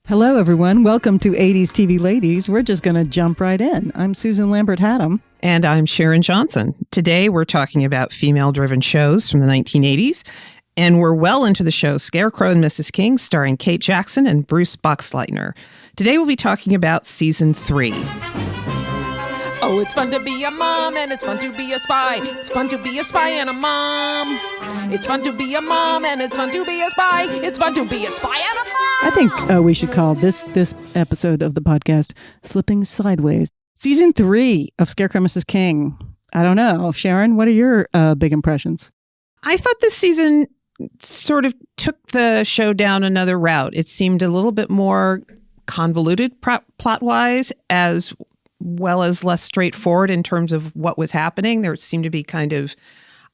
Hello, everyone. Welcome to 80s TV Ladies. We're just going to jump right in. I'm Susan Lambert Hatem. And I'm Sharon Johnson. Today, we're talking about female-driven shows from the 1980s. And we're well into the show Scarecrow Mrs. King, starring Kate Jackson and Bruce Boxleinter. Today, we'll be talking about Season 3. Oh, it's fun to be a mom, and it's fun to be a spy. It's fun to be a spy and a mom. It's fun to be a mom, and it's fun to be a spy. It's fun to be a spy and a mom. I think we should call this episode of the podcast Slipping Sideways. Season 3 of Scarecrow Mrs. King. I don't know. Sharon, what are your big impressions? I thought this season sort of took the show down another route. It seemed a little bit more convoluted plot-wise, as well as less straightforward in terms of what was happening. There seemed to be kind of,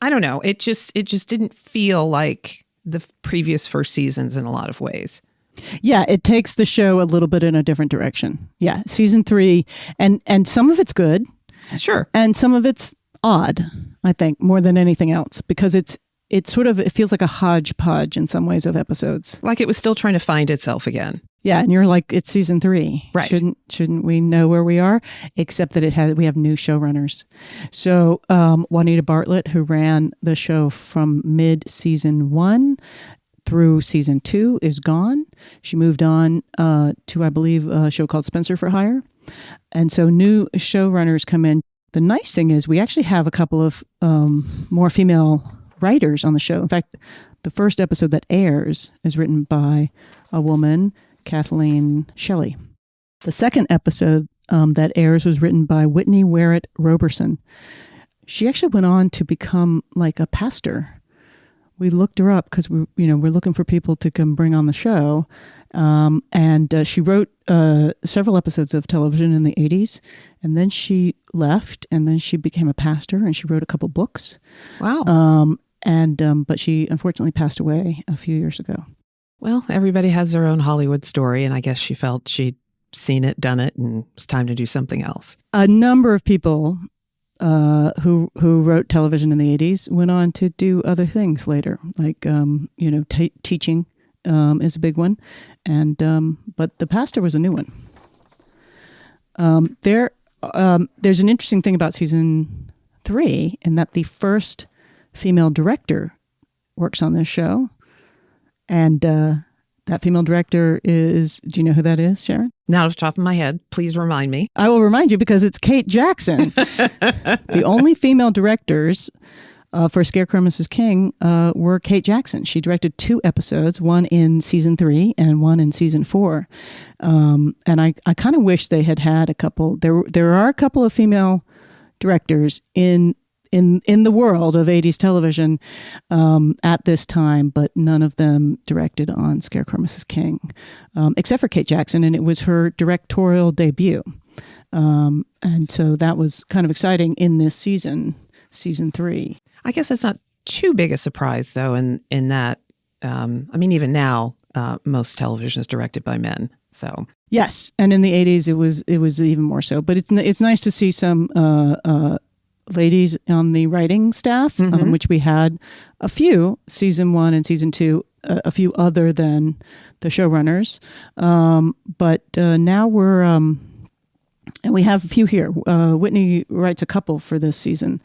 I don't know, it just didn't feel like the previous first seasons in a lot of ways. Yeah, it takes the show a little bit in a different direction. Yeah, Season 3, and some of it's good. Sure. And some of it's odd, I think, more than anything else, because it feels like a hodgepodge in some ways of episodes. Like it was still trying to find itself again. Yeah, and you're like, it's Season 3. Right. Shouldn't we know where we are? Except that we have new showrunners. So Juanita Bartlett, who ran the show from mid-season 1 through season 2, is gone. She moved on to, I believe, a show called Spencer for Hire. And so new showrunners come in. The nice thing is we actually have a couple of more female writers on the show. In fact, the first episode that airs is written by a woman, Kathleen Shelley. The second episode that airs was written by Whitney Werrett Roberson. She actually went on to become like a pastor. We looked her up because we're looking for people to come bring on the show. And she wrote several episodes of television in the 80s. And then she left, and then she became a pastor, and she wrote a couple books. Wow. But she unfortunately passed away a few years ago. Well, everybody has their own Hollywood story, and I guess she felt she'd seen it, done it, and it's time to do something else. A number of people who wrote television in the 80s went on to do other things later, like teaching is a big one, and but the pastor was a new one. There's an interesting thing about season 3 in that the first female director works on this show, and that female director is, do you know who that is, Sharon? Not off the top of my head. Please remind me. I will remind you because it's Kate Jackson. The only female directors for Scarecrow Mrs. King were Kate Jackson. She directed 2 episodes, one in season 3 and one in season 4. And I kind of wish they had a couple. There are a couple of female directors in the world of 80s television at this time, but none of them directed on Scarecrow Mrs. King, except for Kate Jackson, and it was her directorial debut. And so that was kind of exciting in this season 3. I guess it's not too big a surprise, though, in that, even now, most television is directed by men. So yes, and in the 80s, it was even more so. But it's nice to see some ladies on the writing staff, which we had a few, season 1 and season 2, a few other than the showrunners. But now we're, and we have a few here. Whitney writes a couple for this season.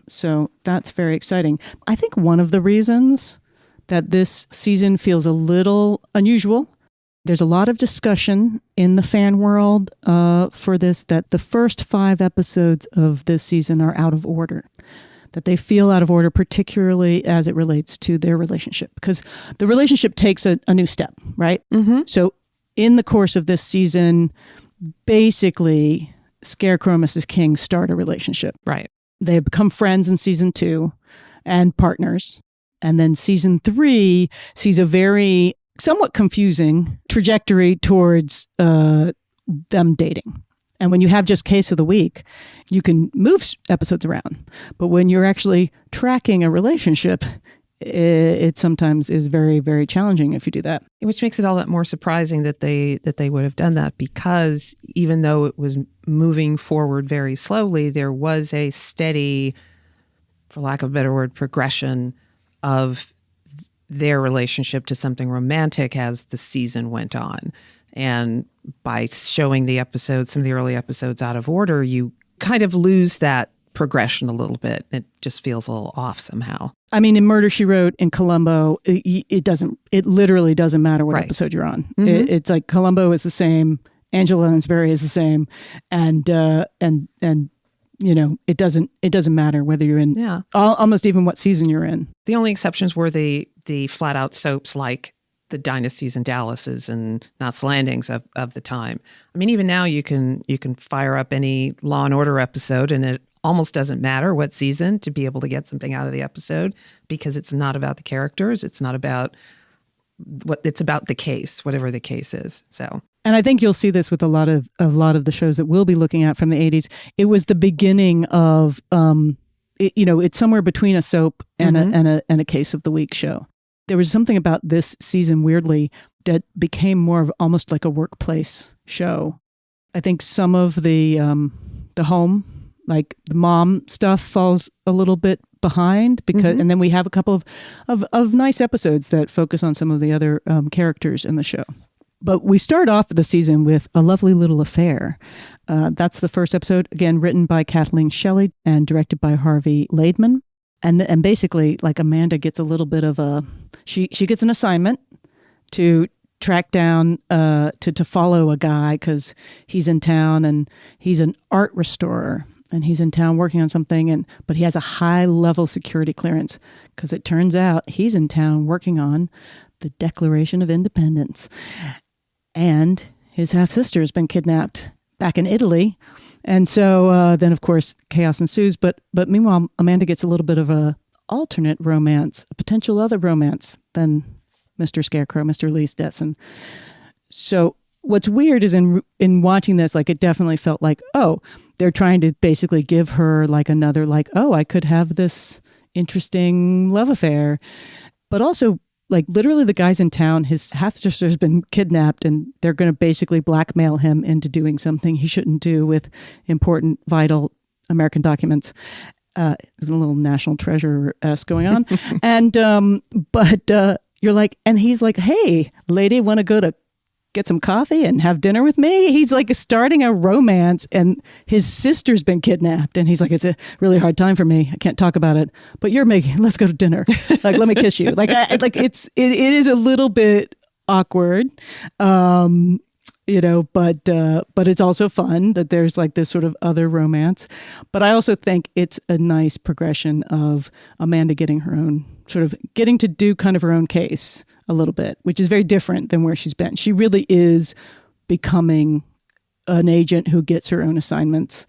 So that's very exciting. I think one of the reasons that this season feels a little unusual, there's a lot of discussion in the fan world for this, that the first 5 episodes of this season are out of order, that they feel out of order, particularly as it relates to their relationship, because the relationship takes a new step, right? Mm-hmm. So in the course of this season, basically, Scarecrow and Mrs. King start a relationship. Right. They become friends in season 2 and partners. And then season 3 sees a very somewhat confusing trajectory towards them dating. And when you have just Case of the Week, you can move episodes around. But when you're actually tracking a relationship, it sometimes is very, very challenging if you do that. Which makes it all that more surprising that they would have done that, because even though it was moving forward very slowly, there was a steady, for lack of a better word, progression of their relationship to something romantic as the season went on. And by showing the episodes, some of the early episodes out of order, you kind of lose that progression a little bit. It just feels a little off somehow. I mean, in Murder, She Wrote, in Columbo, it literally doesn't matter what episode you're on. Mm-hmm. It's like Columbo is the same, Angela Lansbury is the same, and you know, it doesn't matter whether you're in almost even what season you're in. The only exceptions were the flat out soaps like the Dynasties and Dallases and Knots Landings of the time. I mean, even now you can fire up any Law and Order episode and it almost doesn't matter what season to be able to get something out of the episode, because it's not about the characters. It's not about it's about the case, whatever the case is. So. And I think you'll see this with a lot of the shows that we'll be looking at from the 80s. It was the beginning of, it's somewhere between a soap and a case of the week show. There was something about this season, weirdly, that became more of almost like a workplace show. I think some of the home, like the mom stuff, falls a little bit behind because, and then we have a couple of nice episodes that focus on some of the other characters in the show. But we start off the season with A Lovely Little Affair. That's the first episode, again, written by Kathleen Shelley and directed by Harvey Laidman. And basically, like, Amanda gets a little bit of she gets an assignment to track down, to follow a guy because he's in town and he's an art restorer. And he's in town working on something, but he has a high-level security clearance because it turns out he's in town working on the Declaration of Independence. And his half-sister has been kidnapped back in Italy. And so then, of course, chaos ensues. But meanwhile, Amanda gets a little bit of a alternate romance, a potential other romance than Mr. Scarecrow, Mr. Lee Stetson. So what's weird is in watching this, like, it definitely felt like, oh, they're trying to basically give her like another, like, oh, I could have this interesting love affair. But also, like, literally the guy's in town, his half-sister's been kidnapped, and they're going to basically blackmail him into doing something he shouldn't do with important, vital American documents. There's a little National Treasure-esque going on. And, but you're like, and he's like, hey, lady, want to go to get some coffee and have dinner with me? He's like starting a romance, and his sister's been kidnapped, and he's like, it's a really hard time for me. I can't talk about it, but let's go to dinner. Like, let me kiss you. Like, it is a little bit awkward, but it's also fun that there's like this sort of other romance. But I also think it's a nice progression of Amanda getting to do kind of her own case a little bit, which is very different than where she's been. She really is becoming an agent who gets her own assignments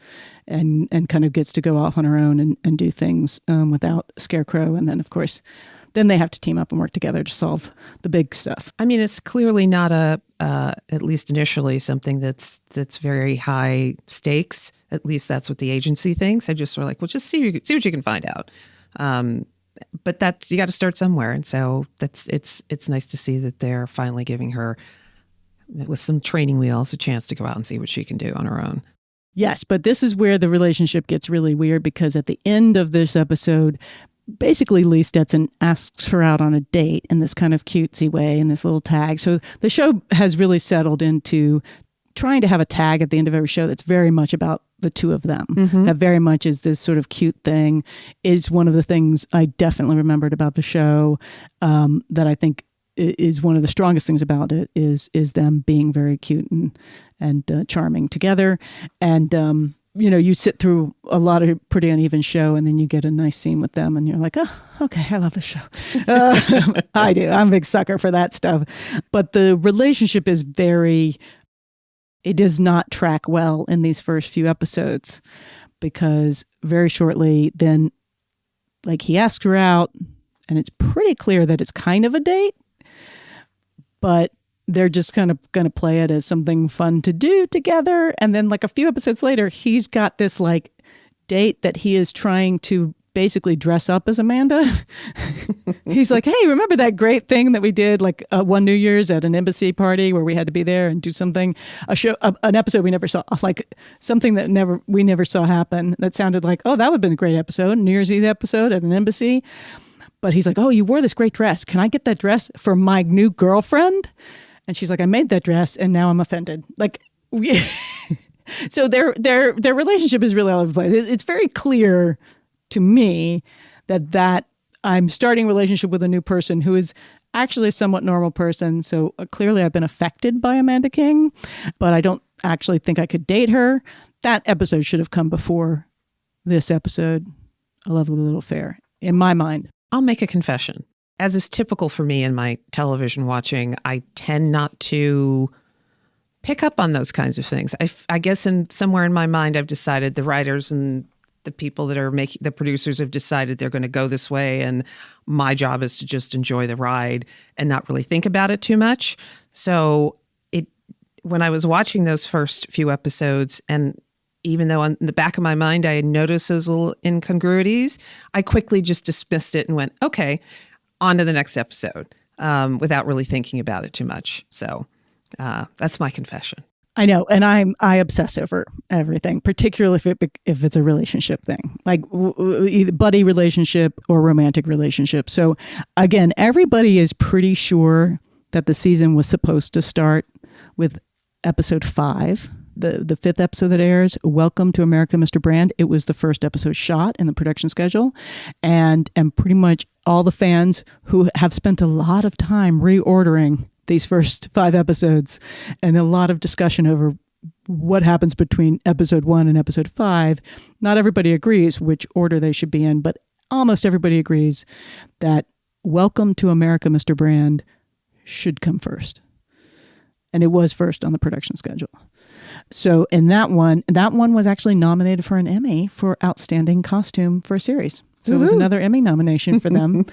and kind of gets to go off on her own and do things without Scarecrow. And then, of course, then they have to team up and work together to solve the big stuff. I mean, it's clearly not at least initially, something that's very high stakes. At least that's what the agency thinks. I just sort of like, well, just see what you can find out. But you got to start somewhere, and so it's nice to see that they're finally giving her, with some training wheels, a chance to go out and see what she can do on her own. Yes, but this is where the relationship gets really weird, because at the end of this episode, basically Lee Stetson asks her out on a date in this kind of cutesy way, in this little tag. So the show has really settled into trying to have a tag at the end of every show that's very much about the two of them. That very much is this sort of cute thing. Is one of the things I definitely remembered about the show, that I think is one of the strongest things about it is them being very cute and charming together. And you sit through a lot of pretty uneven show, and then you get a nice scene with them, and you're like, oh, okay, I love the show. I do. I'm a big sucker for that stuff. But the relationship is it does not track well in these first few episodes, because very shortly then, like, he asks her out, and it's pretty clear that it's kind of a date, but they're just kind of going to play it as something fun to do together. And then, like, a few episodes later, he's got this like date that he is trying to basically dress up as Amanda. He's like, hey, remember that great thing that we did like one New Year's at an embassy party where we had to be there and do something, an episode we never saw, like something that we never saw happen that sounded like, oh, that would have been a great episode, New Year's Eve episode at an embassy. But he's like, oh, you wore this great dress. Can I get that dress for my new girlfriend? And she's like, I made that dress and now I'm offended. Like, so their relationship is really all over the place. It's very clear to me that I'm starting a relationship with a new person who is actually a somewhat normal person. So clearly I've been affected by Amanda King, but I don't actually think I could date her. That episode should have come before this episode, A Lovely Little Affair, in my mind. I'll make a confession. As is typical for me in my television watching, I tend not to pick up on those kinds of things. I guess somewhere in my mind, I've decided the writers and the people that are making, the producers have decided they're going to go this way. And my job is to just enjoy the ride and not really think about it too much. So when I was watching those first few episodes, and even though in the back of my mind, I had noticed those little incongruities, I quickly just dismissed it and went, okay, on to the next episode, without really thinking about it too much. So that's my confession. I know, and I obsess over everything, particularly if it's a relationship thing, like either buddy relationship or romantic relationship. So again, everybody is pretty sure that the season was supposed to start with episode 5, the 5th episode that airs, Welcome to America, Mr. Brand. It was the first episode shot in the production schedule, and pretty much all the fans who have spent a lot of time reordering these first 5 episodes and a lot of discussion over what happens between episode 1 and episode 5. Not everybody agrees which order they should be in, but almost everybody agrees that Welcome to America, Mr. Brand should come first. And it was first on the production schedule. So in that one was actually nominated for an Emmy for Outstanding Costume for a Series. So it was another Emmy nomination for them.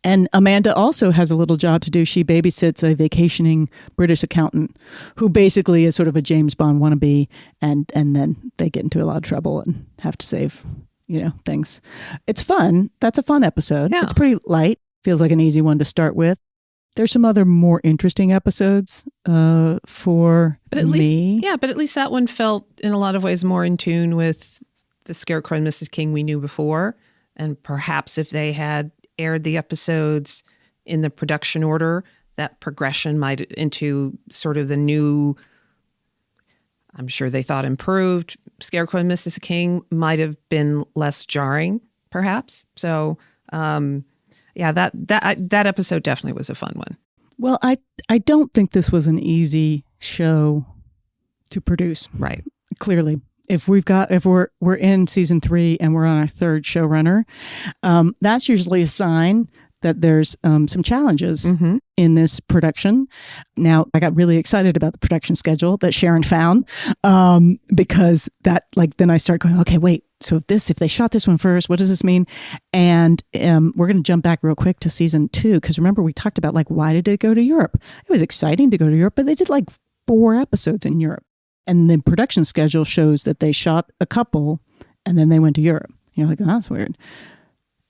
And Amanda also has a little job to do. She babysits a vacationing British accountant who basically is sort of a James Bond wannabe. And then they get into a lot of trouble and have to save, things. It's fun. That's a fun episode. Yeah. It's pretty light. Feels like an easy one to start with. There's some other more interesting episodes for me. But at least that one felt in a lot of ways more in tune with the Scarecrow Mrs. King we knew before. And perhaps if they had aired the episodes in the production order, that progression might into sort of the new, I'm sure they thought improved Scarecrow and Mrs. King might have been less jarring, perhaps. So, that episode definitely was a fun one. Well, I don't think this was an easy show to produce. Right. Clearly. If we're in season 3 and we're on our 3rd showrunner, that's usually a sign that there's some challenges in this production. Now, I got really excited about the production schedule that Sharon found, because then I start going, okay, wait. So if they shot this one first, what does this mean? And we're going to jump back real quick to season 2, because remember we talked about why did it go to Europe? It was exciting to go to Europe, but they did 4 episodes in Europe. And the production schedule shows that they shot a couple and then they went to Europe. You're like, oh, that's weird.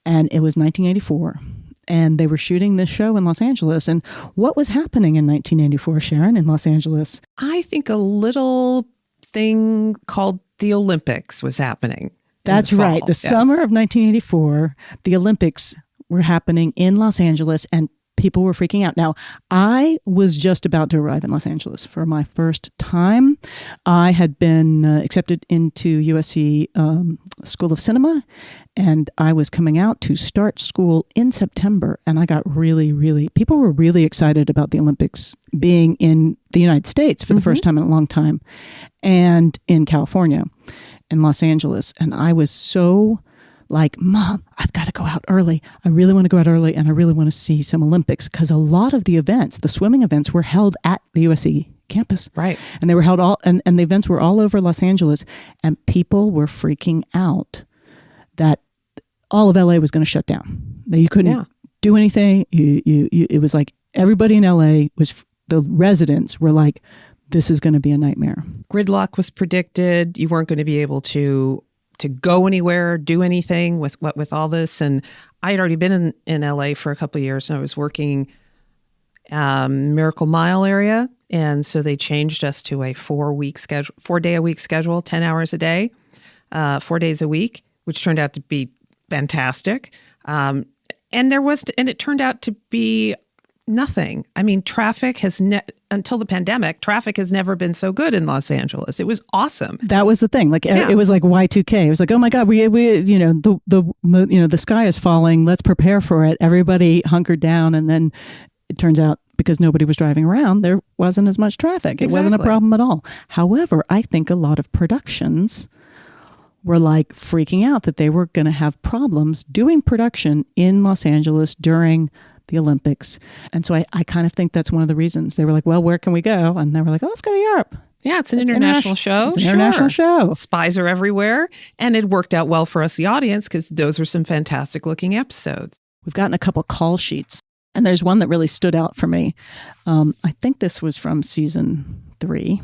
And it was 1984. And they were shooting this show in Los Angeles. And what was happening in 1984, Sharon, in Los Angeles? I think a little thing called the Olympics was happening. That's right. The summer of 1984, the Olympics were happening in Los Angeles, and people were freaking out. Now, I was just about to arrive in Los Angeles for my first time. I had been accepted into USC School of Cinema, and I was coming out to start school in September. And I got people were really excited about the Olympics being in the United States for the first time in a long time, and in California, in Los Angeles. And I was so Mom, I've got to go out early. I really want to go out early, and I really want to see some Olympics, because a lot of the events, the swimming events, were held at the USC campus. Right. And they were held and the events were all over Los Angeles, and people were freaking out that all of LA was going to shut down. That you couldn't do anything. It was like everybody in LA the residents were like, this is going to be a nightmare. Gridlock was predicted. You weren't going to be able to go anywhere, do anything with all this. And I had already been in LA for a couple of years, and I was working Miracle Mile area. And so they changed us to a 4-day-a-week schedule, 10 hours a day, 4 days a week, which turned out to be fantastic. And And it turned out to be nothing. I mean, traffic has until the pandemic, traffic has never been so good in Los Angeles. It was awesome. That was the thing. Like it was like Y2K. It was like, oh my God, we the sky is falling. Let's prepare for it. Everybody hunkered down, and then it turns out because nobody was driving around, there wasn't as much traffic. It wasn't a problem at all. However, I think a lot of productions were like freaking out that they were going to have problems doing production in Los Angeles during the Olympics. And so I kind of think that's one of the reasons. They were like, well, where can we go? And they were like, oh, let's go to Europe. Yeah, it's an international show. It's an international show. Spies are everywhere. And it worked out well for us, the audience, because those were some fantastic looking episodes. We've gotten a couple call sheets. And there's one that really stood out for me. I think this was from season 3.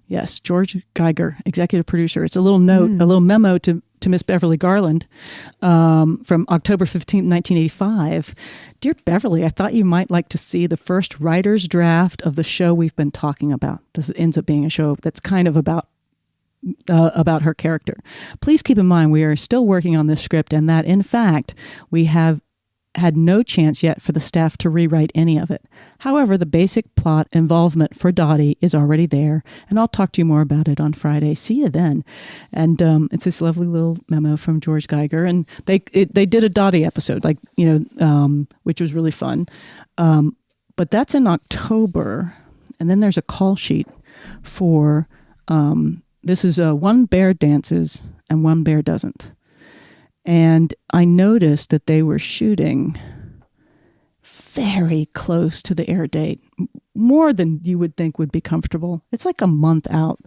Yes, George Geiger, executive producer. It's a little note, a little memo to Miss Beverly Garland from October 15th, 1985. Dear Beverly, I thought you might like to see the first writer's draft of the show we've been talking about. This ends up being a show that's kind of about her character. Please keep in mind we are still working on this script and that, in fact, we have had no chance yet for the staff to rewrite any of it. However, the basic plot involvement for Dottie is already there, and I'll talk to you more about it on Friday. See you then. And it's this lovely little memo from George Geiger, and they did a Dottie episode, which was really fun. But that's in October, and then there's a call sheet for this is one bear dances and one bear doesn't. And I noticed that they were shooting very close to the air date, more than you would think would be comfortable. It's like a month out.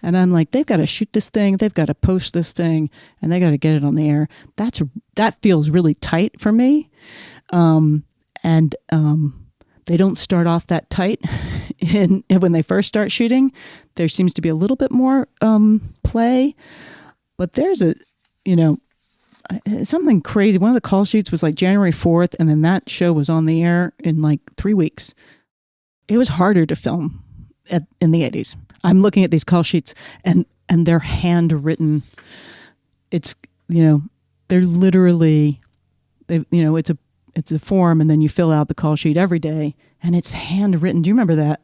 And I'm like, they've got to shoot this thing, they've got to post this thing, and they got to get it on the air. That feels really tight for me. They don't start off that tight. When they first start shooting, there seems to be a little bit more play. But there's something crazy. One of the call sheets was like January 4th, and then that show was on the air in like 3 weeks. It was harder to film in the 80s. I'm looking at these call sheets, and they're handwritten. It's, they're literally, it's a form, and then you fill out the call sheet every day, and it's handwritten. Do you remember that?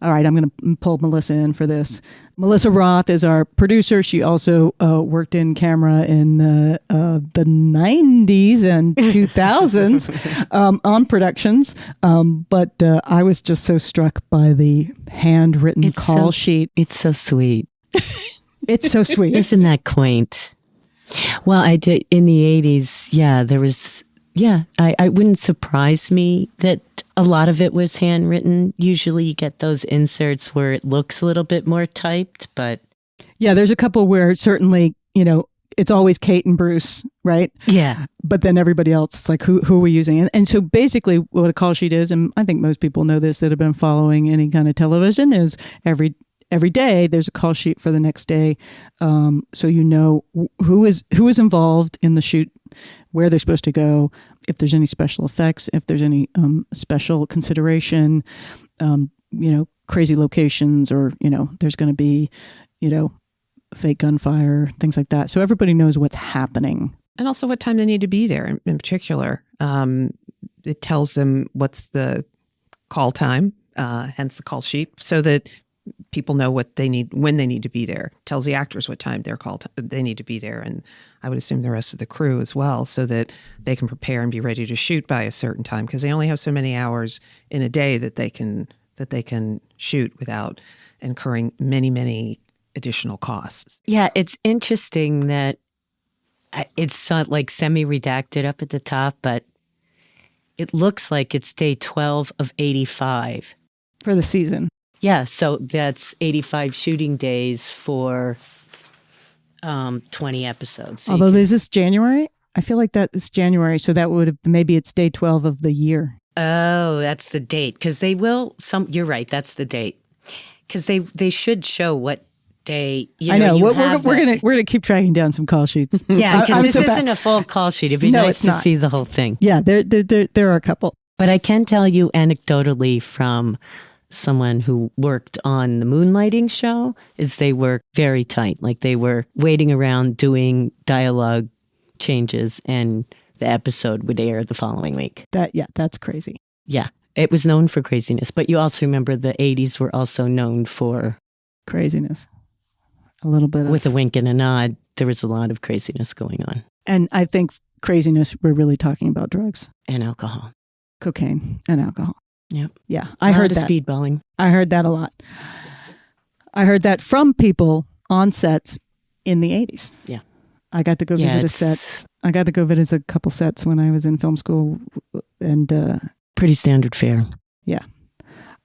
All right, I'm going to pull Melissa in for this. Melissa Roth is our producer. She also worked in camera in the 90s and 2000s on productions. But I was just so struck by the handwritten call sheet. It's so sweet. It's so sweet. Isn't that quaint? Well, I did in the 80s. Yeah, there was. Yeah, I wouldn't surprise me that a lot of it was handwritten. Usually you get those inserts where it looks a little bit more typed, but... Yeah, there's a couple where certainly, it's always Kate and Bruce, right? Yeah. But then everybody else, it's like, who are we using? And so basically what a call sheet is, and I think most people know this that have been following any kind of television, is every day there's a call sheet for the next day. So you know who is involved in the shoot, where they're supposed to go, if there's any special effects, if there's any special consideration, crazy locations, or, there's going to be, fake gunfire, things like that. So everybody knows what's happening. And also what time they need to be there in particular. It tells them what's the call time, hence the call sheet, so that people know what they need, when they need to be there. Tells the actors what time they need to be there. And I would assume the rest of the crew as well, so that they can prepare and be ready to shoot by a certain time, because they only have so many hours in a day that they can shoot without incurring many, many additional costs. Yeah, it's interesting that it's like semi-redacted up at the top, but it looks like it's day 12 of 85. For the season. Yeah, so that's 85 shooting days for 20 episodes. So although is this January? I feel like that is January, so that would have, maybe it's day 12 of the year. Oh, that's the date, because they will. You're right, that's the date, because they should show what day. I know we're gonna keep tracking down some call sheets. Yeah, because this isn't a full call sheet. It'd be nice to see the whole thing. Yeah, there are a couple. But I can tell you anecdotally from someone who worked on the Moonlighting show is they were very tight. Like they were waiting around doing dialogue changes and the episode would air the following week. That's crazy. Yeah, it was known for craziness. But you also remember the 80s were also known for craziness. A little bit with a wink and a nod. There was a lot of craziness going on. And I think craziness, we're really talking about drugs. And alcohol. Cocaine and alcohol. Yep. Yeah, I heard that. Speedballing. I heard that a lot. I heard that from people on sets in the 80s. Yeah. I got to go visit a set. I got to go visit a couple sets when I was in film school. And pretty standard fare. Yeah.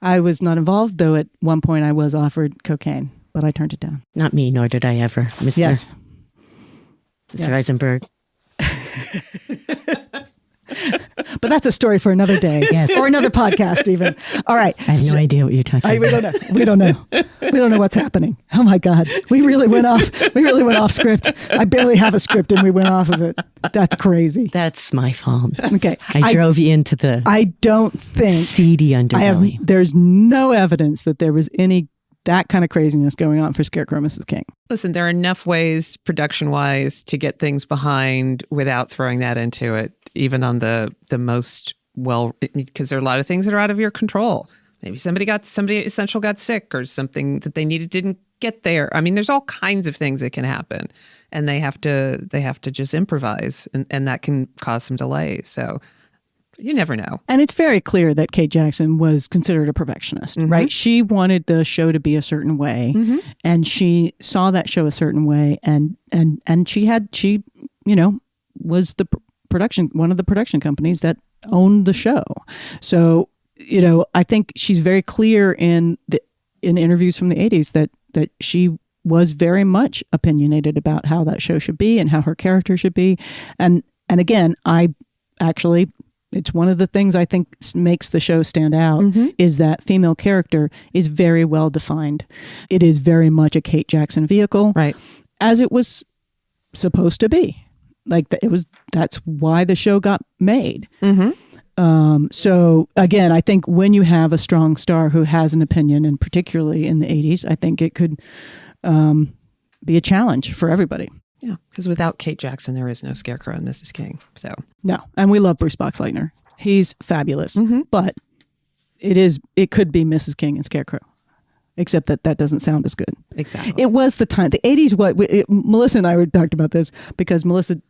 I was not involved, though at one point I was offered cocaine, but I turned it down. Not me, nor did I ever, Mr. Yes. Mr. Eisenberg. But that's a story for another day. Yes. Or another podcast even. All right. I have no idea what you're talking about. We don't know. We don't know. We don't know what's happening. Oh my God. We really went off script. I barely have a script and we went off of it. That's crazy. That's my fault. Okay. I drove you into the I don't think seedy underbelly. There's no evidence that there was any that kind of craziness going on for Scarecrow Mrs. King. Listen, there are enough ways, production-wise, to get things behind without throwing that into it, even on the most because there are a lot of things that are out of your control. Maybe somebody essential got sick or something that they needed didn't get there. I mean, there's all kinds of things that can happen, and they have to just improvise, and that can cause some delays. So you never know. And it's very clear that Kate Jackson was considered a perfectionist, right? She wanted the show to be a certain way, and she saw that show a certain way, and she was one of the production companies that owned the show. So, I think she's very clear in interviews from the 80s that she was very much opinionated about how that show should be and how her character should be. And again, it's one of the things I think makes the show stand out is that female character is very well defined. It is very much a Kate Jackson vehicle, right? As it was supposed to be. That's why the show got made. So again, I think when you have a strong star who has an opinion, and particularly in the 80s, I think it could be a challenge for everybody. Yeah, because without Kate Jackson, there is no Scarecrow and Mrs. King. So no, and we love Bruce Boxleinter. He's fabulous, but it could be Mrs. King and Scarecrow, except that doesn't sound as good. Exactly. It was the time, the 80s. Melissa and I talked about this because Melissa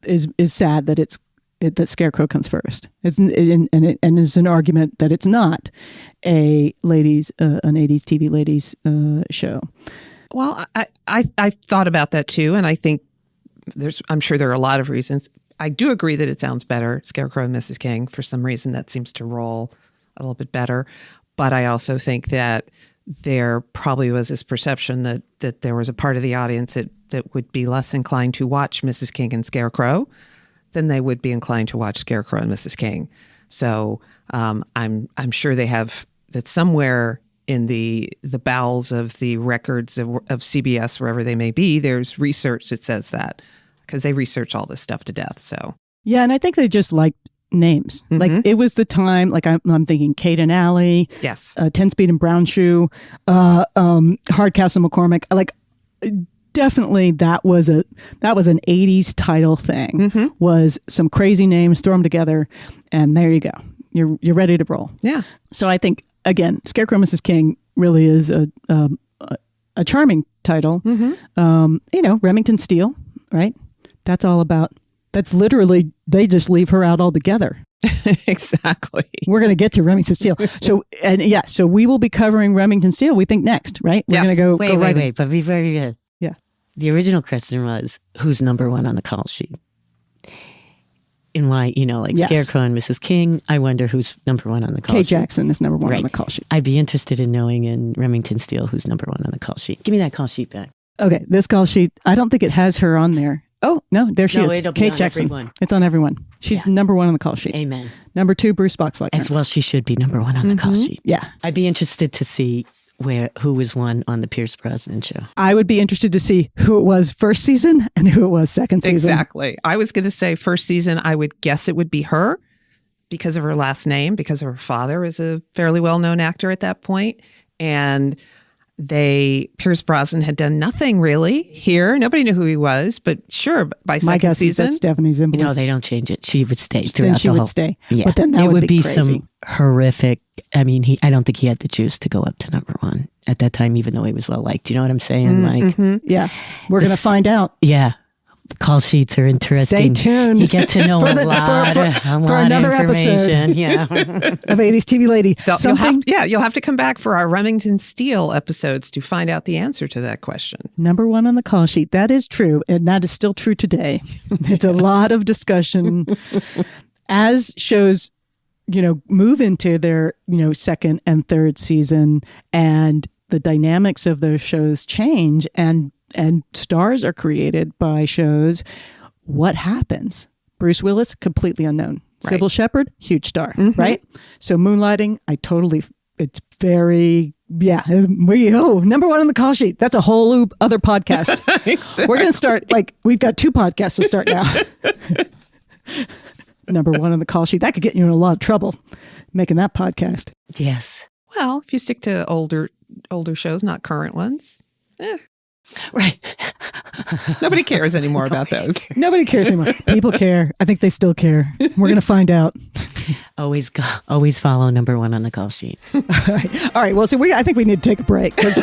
is sad that that Scarecrow comes first. And it's an argument that it's not an 80s TV ladies show. Well, I thought about that too, and I think I'm sure there are a lot of reasons. I do agree that it sounds better, Scarecrow and Mrs. King. For some reason, that seems to roll a little bit better. But I also think that there probably was this perception that there was a part of the audience that would be less inclined to watch Mrs. King and Scarecrow than they would be inclined to watch Scarecrow and Mrs. King. So I'm sure they have that somewhere in the bowels of the records of CBS, wherever they may be, there's research that says that, because they research all this stuff to death. So yeah, and I think they just liked names. Like it was the time. Like I'm thinking Kate and Allie. Yes. 10 Speed and Brown Shoe. Hardcastle McCormick. Like definitely that was an 80s title thing. Was some crazy names, throw them together, and there you go. You're ready to roll. Yeah. So I think, again, Scarecrow Mrs. King really is a charming title. Remington Steele, right? That's all about. That's literally, they just leave her out altogether. Exactly. We're going to get to Remington Steele. So we will be covering Remington Steele, we think, next, right? We're going to go. Wait. But be very good. Yeah. The original question was, who's number one on the call sheet? And why, Yes. Scarecrow and Mrs. King, I wonder who's number one on the call sheet. Kate Jackson is number one on the call sheet. I'd be interested in knowing in Remington Steele who's number one on the call sheet. Give me that call sheet back. Okay, this call sheet, I don't think it has her on there. Oh, no, there she is. It'll be Kate on Jackson. everyone. It's on everyone. She's number one on the call sheet. Amen. Number 2, Bruce Boxleinter. As well, she should be number one on the call sheet. Yeah. I'd be interested to see who was one on the Pierce Brosnan show. I would be interested to see who it was first season and who it was second season. Exactly. I was going to say first season, I would guess it would be her because of her last name, because her father is a fairly well-known actor at that point. And Pierce Brosnan had done nothing really here. Nobody knew who he was, but sure, by My second guess is season, that Stephanie Zimbalist. No, they don't change it. She would stay Then throughout she the would whole. stay. Yeah, But then that it would be some crazy. horrific. I mean, I don't think he had the juice to go up to number one at that time, even though he was well liked. You know what I'm saying? Like, Yeah. We're going to find out. yeah. Call sheets are interesting. Stay tuned. You get to know For a the- lot, for a lot another of episode. information. Yeah. Of 80s TV Lady. you'll have to come back for our Remington Steele episodes to find out the answer to that question. Number one on the call sheet. That is true. And that is still true today. It's a lot of discussion as shows, move into their, second and third season, and the dynamics of those shows change, and stars are created by shows. What happens? Bruce Willis, completely unknown. Right. Sybil Shepherd, huge star, right? So Moonlighting, it's very, number one on the call sheet. That's a whole other podcast. Exactly. We're going to start, we've got 2 podcasts to start now. Number one on the call sheet. That could get you in a lot of trouble making that podcast. Yes. Well, if you stick to older shows, not current ones, Right. nobody cares anymore about those. Nobody cares anymore. People care. I think they still care. We're going to find out. Always follow number one on the call sheet. All right. Well, so I think we need to take a break because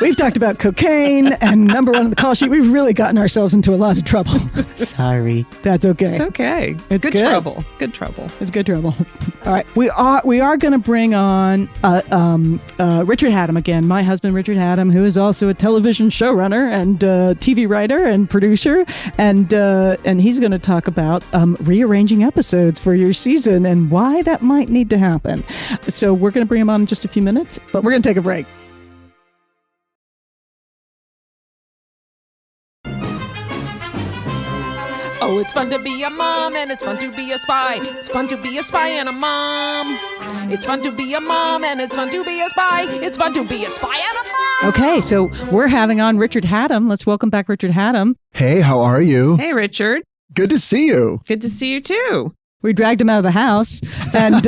we've talked about cocaine and number one on the call sheet. We've really gotten ourselves into a lot of trouble. Sorry. That's okay. It's okay. It's good good. trouble. Good trouble. It's good trouble. All right. We are going to bring on Richard Hatem again. My husband, Richard Hatem, who is also a television showrunner and TV writer and producer, and he's going to talk about rearranging episodes for your season and why that might need to happen. So we're going to bring him on in just a few minutes, but we're going to take a break. Oh, it's fun to be a mom and it's fun to be a spy. It's fun to be a spy and a mom. It's fun to be a mom and it's fun to be a spy. It's fun to be a spy and a mom. Okay, so we're having on Richard Hatem. Let's welcome back Richard Hatem. Hey, how are you? Hey, Richard. Good to see you. Good to see you too. We dragged him out of the house, and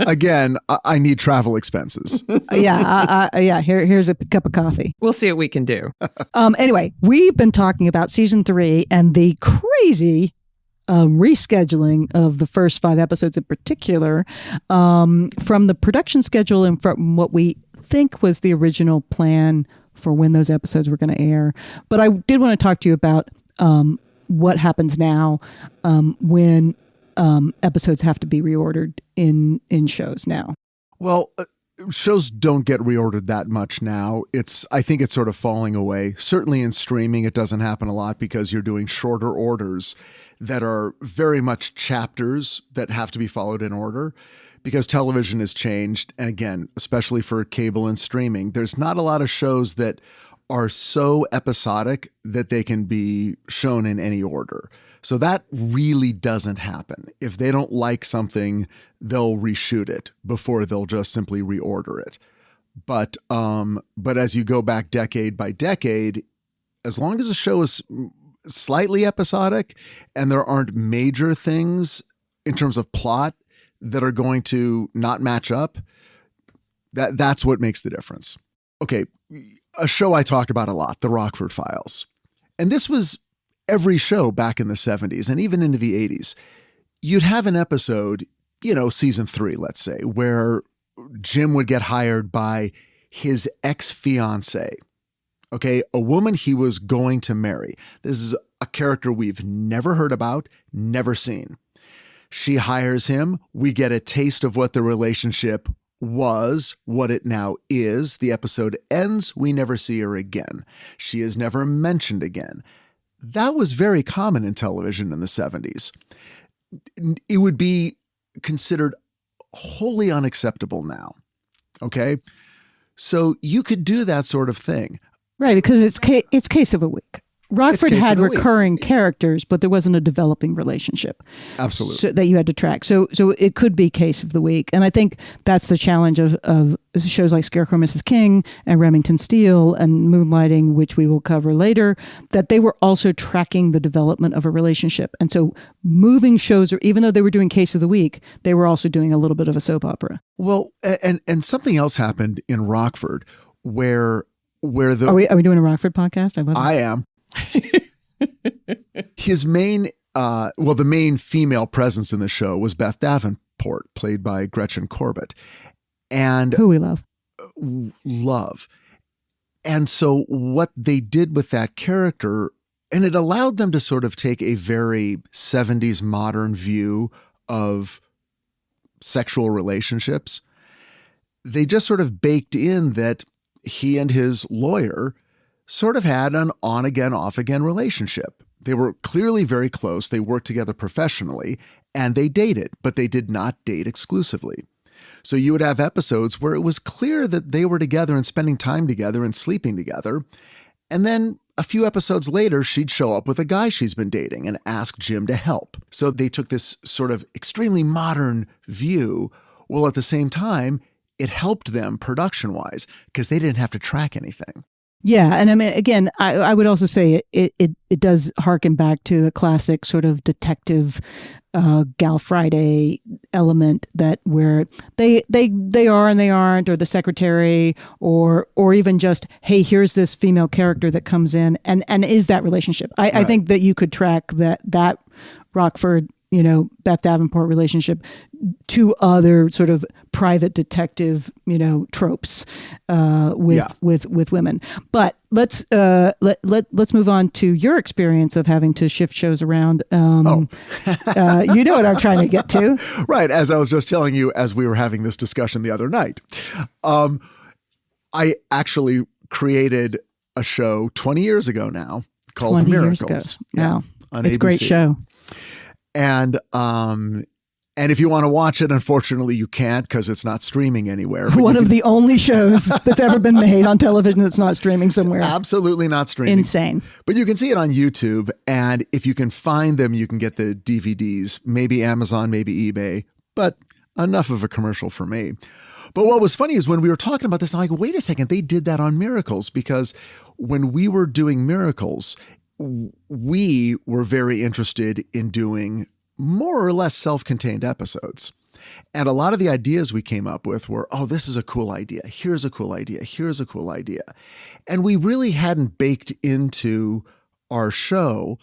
Again, I need travel expenses. here's a cup of coffee. We'll see what we can do. Anyway, we've been talking about season 3 and the crazy rescheduling of the first 5 episodes in particular, from the production schedule and from what we think was the original plan for when those episodes were going to air. But I did want to talk to you about what happens now when episodes have to be reordered in shows now. Well, shows don't get reordered that much now. I think it's sort of falling away. Certainly in streaming, it doesn't happen a lot because you're doing shorter orders that are very much chapters that have to be followed in order, because television has changed. And again, especially for cable and streaming, there's not a lot of shows that are so episodic that they can be shown in any order. So that really doesn't happen. If they don't like something, they'll reshoot it before they'll just simply reorder it. But as you go back decade by decade, as long as a show is slightly episodic and there aren't major things in terms of plot that are going to not match up, that's what makes the difference. Okay, a show I talk about a lot, The Rockford Files. And this was every show back in the 70s and even into the 80s. You'd have an episode, season 3, let's say, where Jim would get hired by his ex-fiancée. Okay, a woman he was going to marry. This is a character we've never heard about, never seen. She hires him. We get a taste of what the relationship was, what it now is. The episode ends. We never see her again. She is never mentioned again. That was very common in television in the 70s. It would be considered wholly unacceptable now. Okay? So you could do that sort of thing. Right, because it's case of a week. Rockford Case had of the week. recurring characters, but there wasn't a developing relationship. Absolutely. That you had to track. So it could be case of the week. And I think that's the challenge of shows like Scarecrow Mrs. King and Remington Steele and Moonlighting, which we will cover later, that they were also tracking the development of a relationship. And so moving shows, or even though they were doing case of the week, they were also doing a little bit of a soap opera. Well, and something else happened in Rockford. where the Are we doing a Rockford podcast? I love it. I am. His main, the main female presence in the show was Beth Davenport, played by Gretchen Corbett. And Who we love. Love. And so what they did with that character, and it allowed them to sort of take a very 70s modern view of sexual relationships. They just sort of baked in that he and his lawyer sort of had an on-again, off-again relationship. They were clearly very close. They worked together professionally, and they dated, but they did not date exclusively. So you would have episodes where it was clear that they were together and spending time together and sleeping together. And then a few episodes later, she'd show up with a guy she's been dating and ask Jim to help. So they took this sort of extremely modern view, while at the same time, it helped them production-wise because they didn't have to track anything. Yeah, and I mean, again, I would also say it does harken back to the classic sort of detective Gal Friday element, that where they are and they aren't, or the secretary, or even just, hey, here's this female character that comes in, and is that relationship? I think that you could track that Rockford, Beth Davenport relationship to other sort of private detective, tropes with women. But let's move on to your experience of having to shift shows around. You know what I'm trying to get to. Right. As I was just telling you, as we were having this discussion the other night, I actually created a show 20 years ago now called 20 Miracles. years ago. Wow. On It's a ABC. great show. And if you want to watch it, unfortunately, you can't because it's not streaming anywhere. One of the only shows that's ever been made on television that's not streaming somewhere. Absolutely not streaming. Insane. But you can see it on YouTube. And if you can find them, you can get the DVDs, maybe Amazon, maybe eBay. But enough of a commercial for me. But what was funny is when we were talking about this, I'm like, wait a second, they did that on Miracles, because when we were doing Miracles, we were very interested in doing more or less self-contained episodes. And a lot of the ideas we came up with were, oh, this is a cool idea. Here's a cool idea. Here's a cool idea. And we really hadn't baked into our show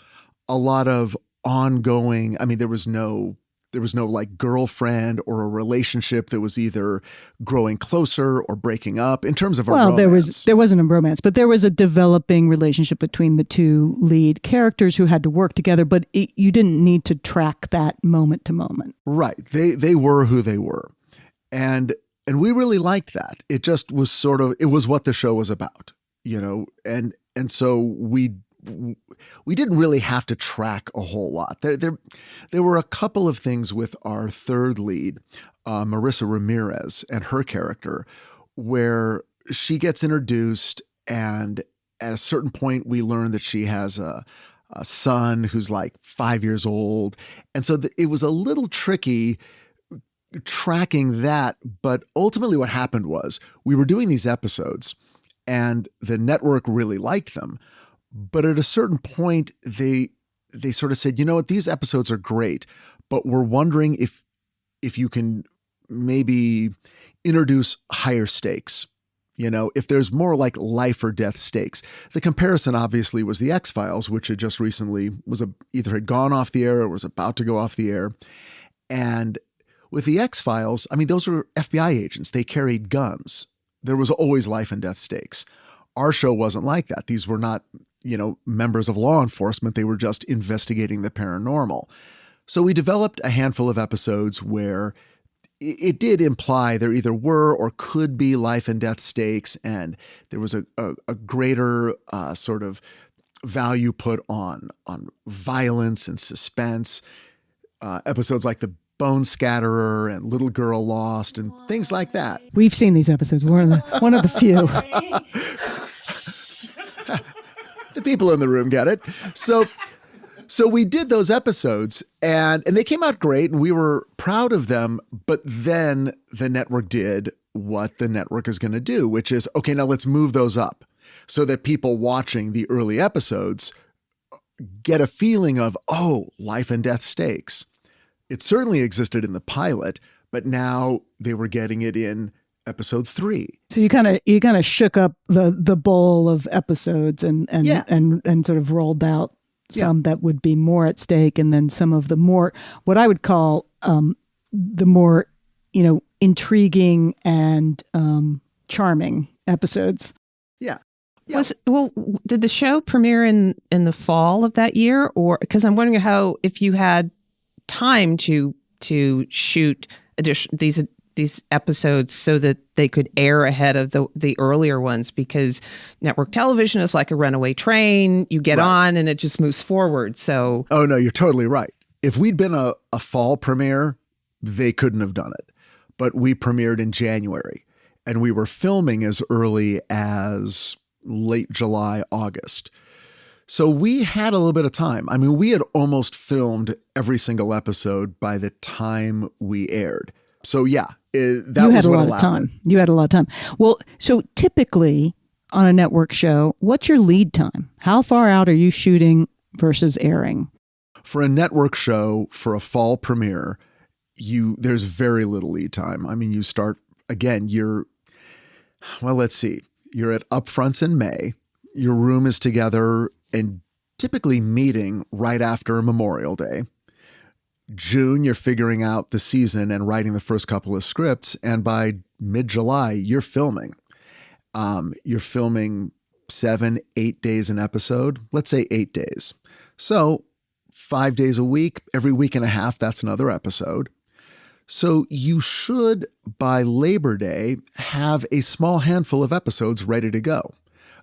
a lot of ongoing, I mean, there was no like girlfriend or a relationship that was either growing closer or breaking up in terms of a romance. There wasn't a romance, but there was a developing relationship between the two lead characters who had to work together, but you didn't need to track that moment to moment. Right. They were who they were. And we really liked that. It just was it was what the show was about, and so we didn't really have to track a whole lot. There were a couple of things with our third lead, Marissa Ramirez, and her character, where she gets introduced, and at a certain point we learn that she has a son who's like 5 years old. And so it was a little tricky tracking that. But ultimately what happened was we were doing these episodes and the network really liked them. But at a certain point, they sort of said, you know what, these episodes are great, but we're wondering if you can maybe introduce higher stakes, if there's more like life or death stakes. The comparison obviously was the X-Files, which had just recently either had gone off the air or was about to go off the air. And with the X-Files, I mean, those were FBI agents. They carried guns. There was always life and death stakes. Our show wasn't like that. These were not members of law enforcement. They were just investigating the paranormal. So we developed a handful of episodes where it did imply there either were or could be life and death stakes, and there was a greater sort of value put on violence and suspense. Episodes like The Bone Scatterer and Little Girl Lost and things like that. We've seen these episodes. We're one of the few. The people in the room get it. So we did those episodes and they came out great and we were proud of them. But then the network did what the network is going to do, which is, okay, now let's move those up so that people watching the early episodes get a feeling of, oh, life and death stakes. It certainly existed in the pilot, but now they were getting it in episode 3. So you kind of shook up the bowl of episodes and sort of rolled out some that would be more at stake, and then some of the more what I would call the more intriguing and charming episodes. Yeah. Did the show premiere in the fall of that year, or because I'm wondering if you had time to shoot these episodes so that they could air ahead of the earlier ones, because network television is like a runaway train. You get on and it just moves forward. So oh no, you're totally right. If we'd been a fall premiere, they couldn't have done it. But we premiered in January, and we were filming as early as late July, August. So we had a little bit of time. I mean, we had almost filmed every single episode by the time we aired. So yeah, that was what allowed it. You had a lot of time. You had a lot of time. Well, so typically on a network show, what's your lead time? How far out are you shooting versus airing? For a network show, for a fall premiere, there's very little lead time. I mean, you start, again, let's see. You're at upfronts in May. Your room is together and typically meeting right after Memorial Day. June, you're figuring out the season and writing the first couple of scripts. And by mid-July, you're filming. You're filming 7-8 days an episode. Let's say 8 days. So 5 days a week, every week and a half, that's another episode. So you should, by Labor Day, have a small handful of episodes ready to go.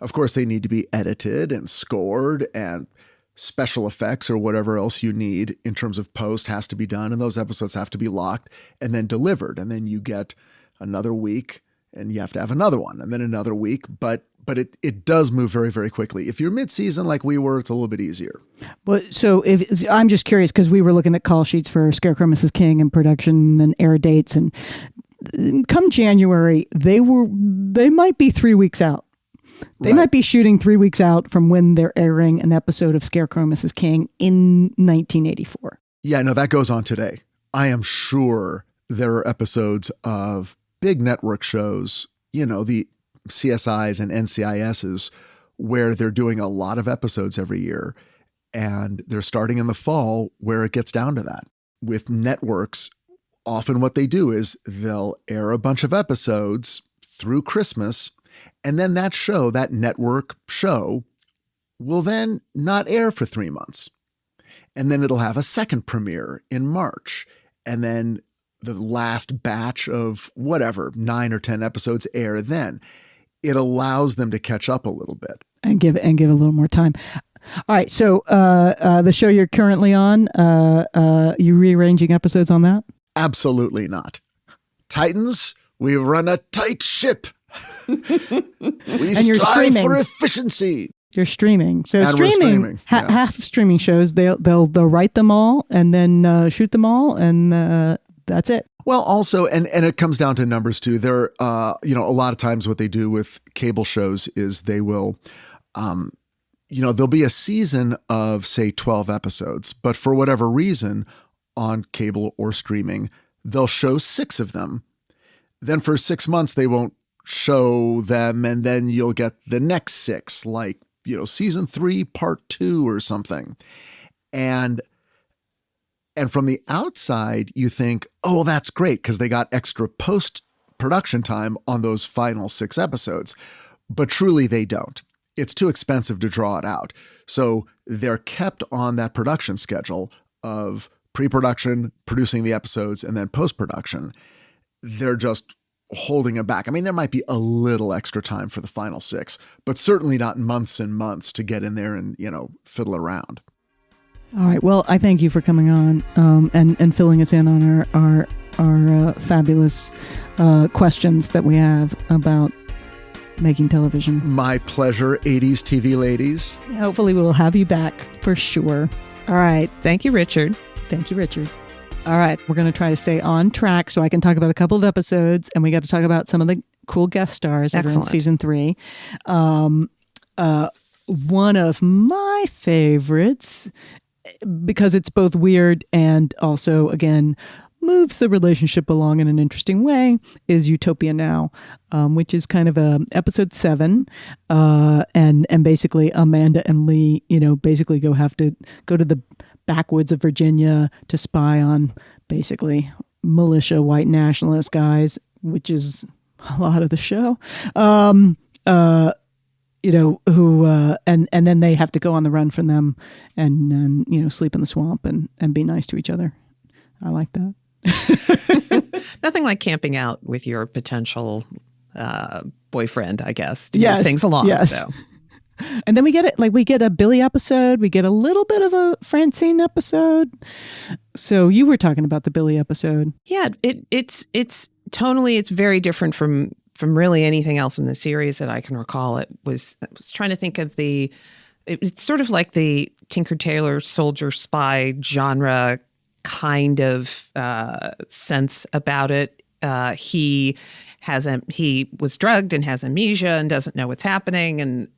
Of course, they need to be edited and scored, and special effects or whatever else you need in terms of post has to be done, and those episodes have to be locked and then delivered. And then you get another week and you have to have another one, and then another week. But it does move very, very quickly. If you're mid-season like we were, it's a little bit easier. Well, so I'm just curious, because we were looking at call sheets for Scarecrow Mrs. King and production and air dates, and come January, they might be 3 weeks out. They might be shooting 3 weeks out from when they're airing an episode of Scarecrow Mrs. King in 1984. Yeah, no, that goes on today. I am sure there are episodes of big network shows, the CSIs and NCISs, where they're doing a lot of episodes every year, and they're starting in the fall where it gets down to that. With networks, often what they do is they'll air a bunch of episodes through Christmas, and then that network show will then not air for 3 months. And then it'll have a second premiere in March, and then the last batch of 9 or 10 episodes air then. It allows them to catch up a little bit. And give a little more time. All right. So the show you're currently on, you rearranging episodes on that? Absolutely not. Titans, we run a tight ship. We strive for efficiency. You're streaming. So and streaming, half streaming shows, they'll write them all and then shoot them all, and that's it. Well, also, and it comes down to numbers too. There, a lot of times what they do with cable shows is they will, there'll be a season of, say, 12 episodes, but for whatever reason on cable or streaming, they'll show 6 of them. Then for 6 months, they won't show them, and then you'll get the next 6, like, season 3, part 2 or something. And from the outside, you think, oh, that's great, because they got extra post-production time on those final 6 episodes. But truly, they don't. It's too expensive to draw it out. So they're kept on that production schedule of pre-production, producing the episodes, and then post-production. They're just holding it back. I mean, there might be a little extra time for the final 6, but certainly not months and months to get in there and, fiddle around. All right. Well, I thank you for coming on and filling us in on our fabulous questions that we have about making television. My pleasure, 80s TV ladies. Hopefully we'll have you back for sure. All right. Thank you, Richard. Thank you, Richard. All right. We're going to try to stay on track so I can talk about a couple of episodes, and we got to talk about some of the cool guest stars that are in season 3. One of my favorites, because it's both weird and also, again, moves the relationship along in an interesting way is Utopia Now, which is kind of episode 7, and basically Amanda and Lee, basically have to go to the backwoods of Virginia to spy on basically militia white nationalist guys, which is a lot of the show. And then they have to go on the run from them and sleep in the swamp and be nice to each other. I like that. Nothing like camping out with your potential boyfriend, I guess, to yes, move things along. Yes. So. And then we get a Billy episode. We get a little bit of a Francine episode. So you were talking about the Billy episode. Yeah, it's tonally, it's very different from really anything else in the series that I can recall. I was trying to think of it's sort of like the Tinker Tailor Soldier Spy genre kind of sense about it. He was drugged and has amnesia and doesn't know what's happening, and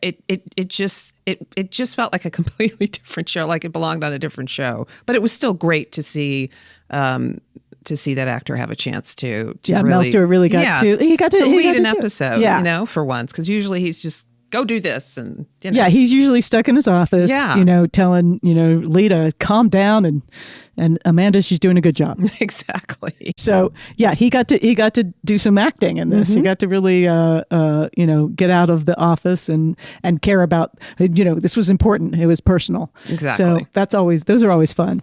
it just felt like a completely different show, like it belonged on a different show. But it was still great to see that actor have a chance to Mel really, Stewart really got to lead an episode, for once, because usually he's just go do this, and yeah, he's usually stuck in his office, telling Lee to calm down, and Amanda, she's doing a good job. Exactly. So yeah, he got to do some acting in this. He got to really get out of the office and care about this was important. It was personal. Exactly. So those are always fun.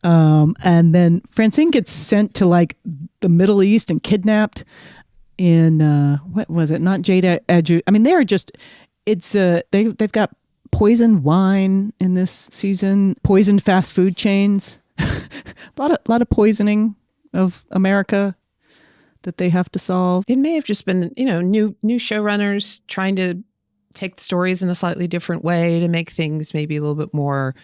And then Francine gets sent to like the Middle East and kidnapped in what was it? Not Jade Edu. I mean, they're just. It's they've got poisoned wine in this season, poisoned fast food chains, a lot of poisoning of America that they have to solve. It may have just been new showrunners trying to take stories in a slightly different way to make things maybe a little bit more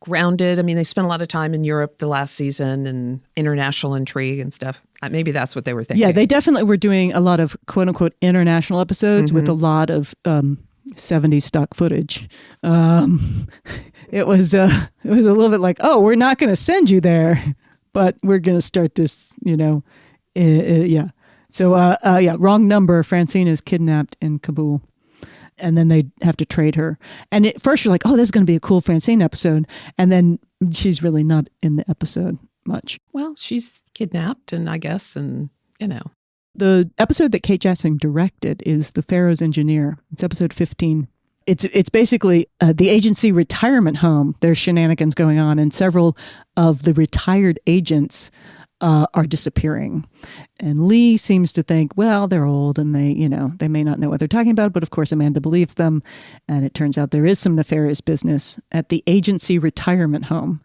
grounded. I mean, they spent a lot of time in Europe the last season and international intrigue and stuff. Maybe that's what they were thinking. Yeah, they definitely were doing a lot of quote unquote international episodes with a lot of 70s stock footage. It was a little bit like, oh, we're not going to send you there, but we're going to start this, yeah. So, wrong number. Francine is kidnapped in Kabul. And then they have to trade her. And at first you're like, oh, this is going to be a cool Francine episode. And then she's really not in the episode much. Well, she's kidnapped, and I guess, The episode that Kate Jackson directed is The Pharaoh's Engineer. It's episode 15. It's basically the agency retirement home. There's shenanigans going on, and several of the retired agents are disappearing. And Lee seems to think, well, they're old and they may not know what they're talking about. But of course, Amanda believes them. And it turns out there is some nefarious business at the agency retirement home.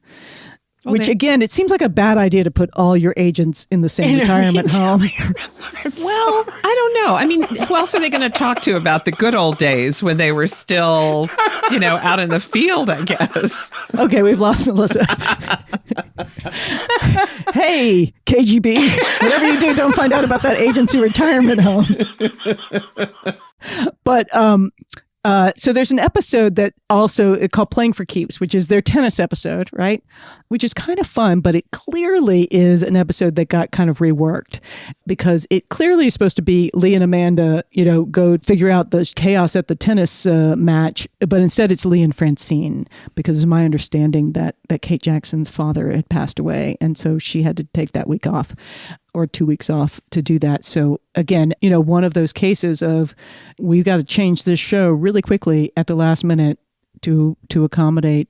Okay. Which, again, it seems like a bad idea to put all your agents in the same retirement home. Well, I don't know. I mean, who else are they going to talk to about the good old days when they were still, out in the field, I guess? Okay, we've lost Melissa. Hey, KGB, whatever you do, don't find out about that agency retirement home. But so there's an episode that also called Playing for Keeps, which is their tennis episode, right? Which is kind of fun, but it clearly is an episode that got kind of reworked because it clearly is supposed to be Lee and Amanda, go figure out the chaos at the tennis match, but instead it's Lee and Francine because it's my understanding that Kate Jackson's father had passed away, and so she had to take that week off or 2 weeks off to do that. So again, one of those cases of we've got to change this show really quickly at the last minute to accommodate,